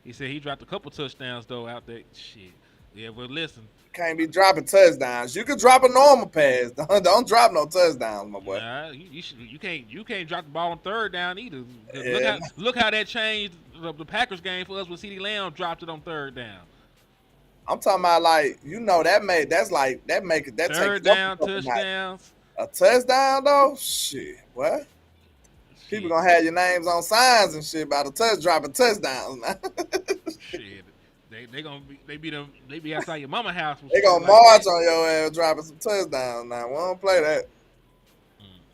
He said he dropped a couple touchdowns though out there. Shit. Yeah, but listen, Can't be dropping touchdowns. You can drop a normal pass. Don't drop no touchdowns, my boy. nah, you can't drop the ball on third down either. 'Cause Yeah. Look how that changed the Packers game for us when CeeDee Lamb dropped it on third down. I'm talking about like that Third takes down up a couple nights. touchdowns. A touchdown though, shit. What? People gonna have your names on signs and shit about dropping touchdowns. Now. Shit. They be outside your mama house. with They shit gonna like march that. on your ass dropping some touchdowns. Now we don't play that.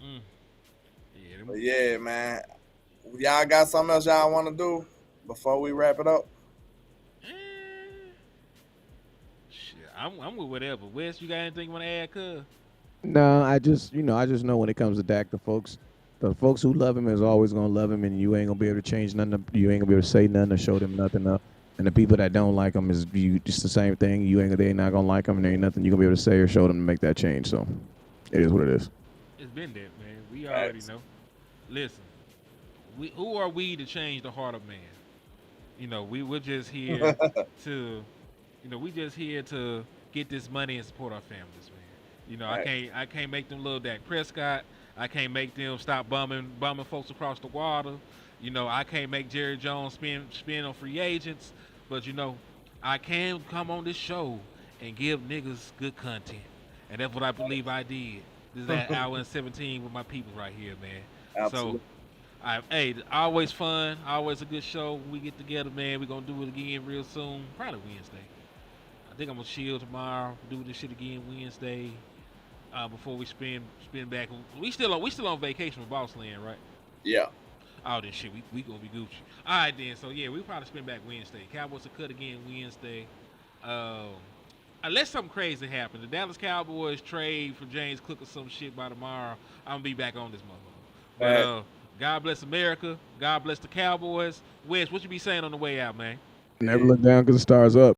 Mm-mm. Yeah, them- But yeah, man. Y'all got something else y'all want to do before we wrap it up? eh. Shit, I'm with whatever. Wes, you got anything you want to add, cuz? No, I just know when it comes to Dak, the folks who love him is always gonna love him, and you ain't gonna be able to change nothing. You ain't gonna be able to say nothing or show them nothing up. And the people that don't like him is just the same thing. They ain't not gonna like him, and there ain't nothing you gonna be able to say or show them to make that change. So, it is what it is. It's been that, man. We already know. Listen, who are we to change the heart of man? We're just here to, we just here to get this money and support our families, man. Right. I can't make them little Dak Prescott. I can't make them stop bumming folks across the water. I can't make Jerry Jones spin on free agents. But I can come on this show and give niggas good content, and that's what I believe I did. This is that hour and 17 with my people right here, man. Absolutely. So, always fun, always a good show. When we get together, man. We're gonna do it again real soon, probably Wednesday. I think I'm gonna chill tomorrow, do this shit again Wednesday. Before we spin back. We still on vacation with Boss Land, right? Yeah. Oh, this shit, we gonna be Gucci. All right, then. So yeah, we probably spin back Wednesday. Cowboys UnCut again Wednesday. Unless something crazy happens, the Dallas Cowboys trade for James Cook or some shit by tomorrow, I'm gonna be back on this motherfucker. But God bless America. God bless the Cowboys. Wes, what you be saying on the way out, man? Never look down because the stars up.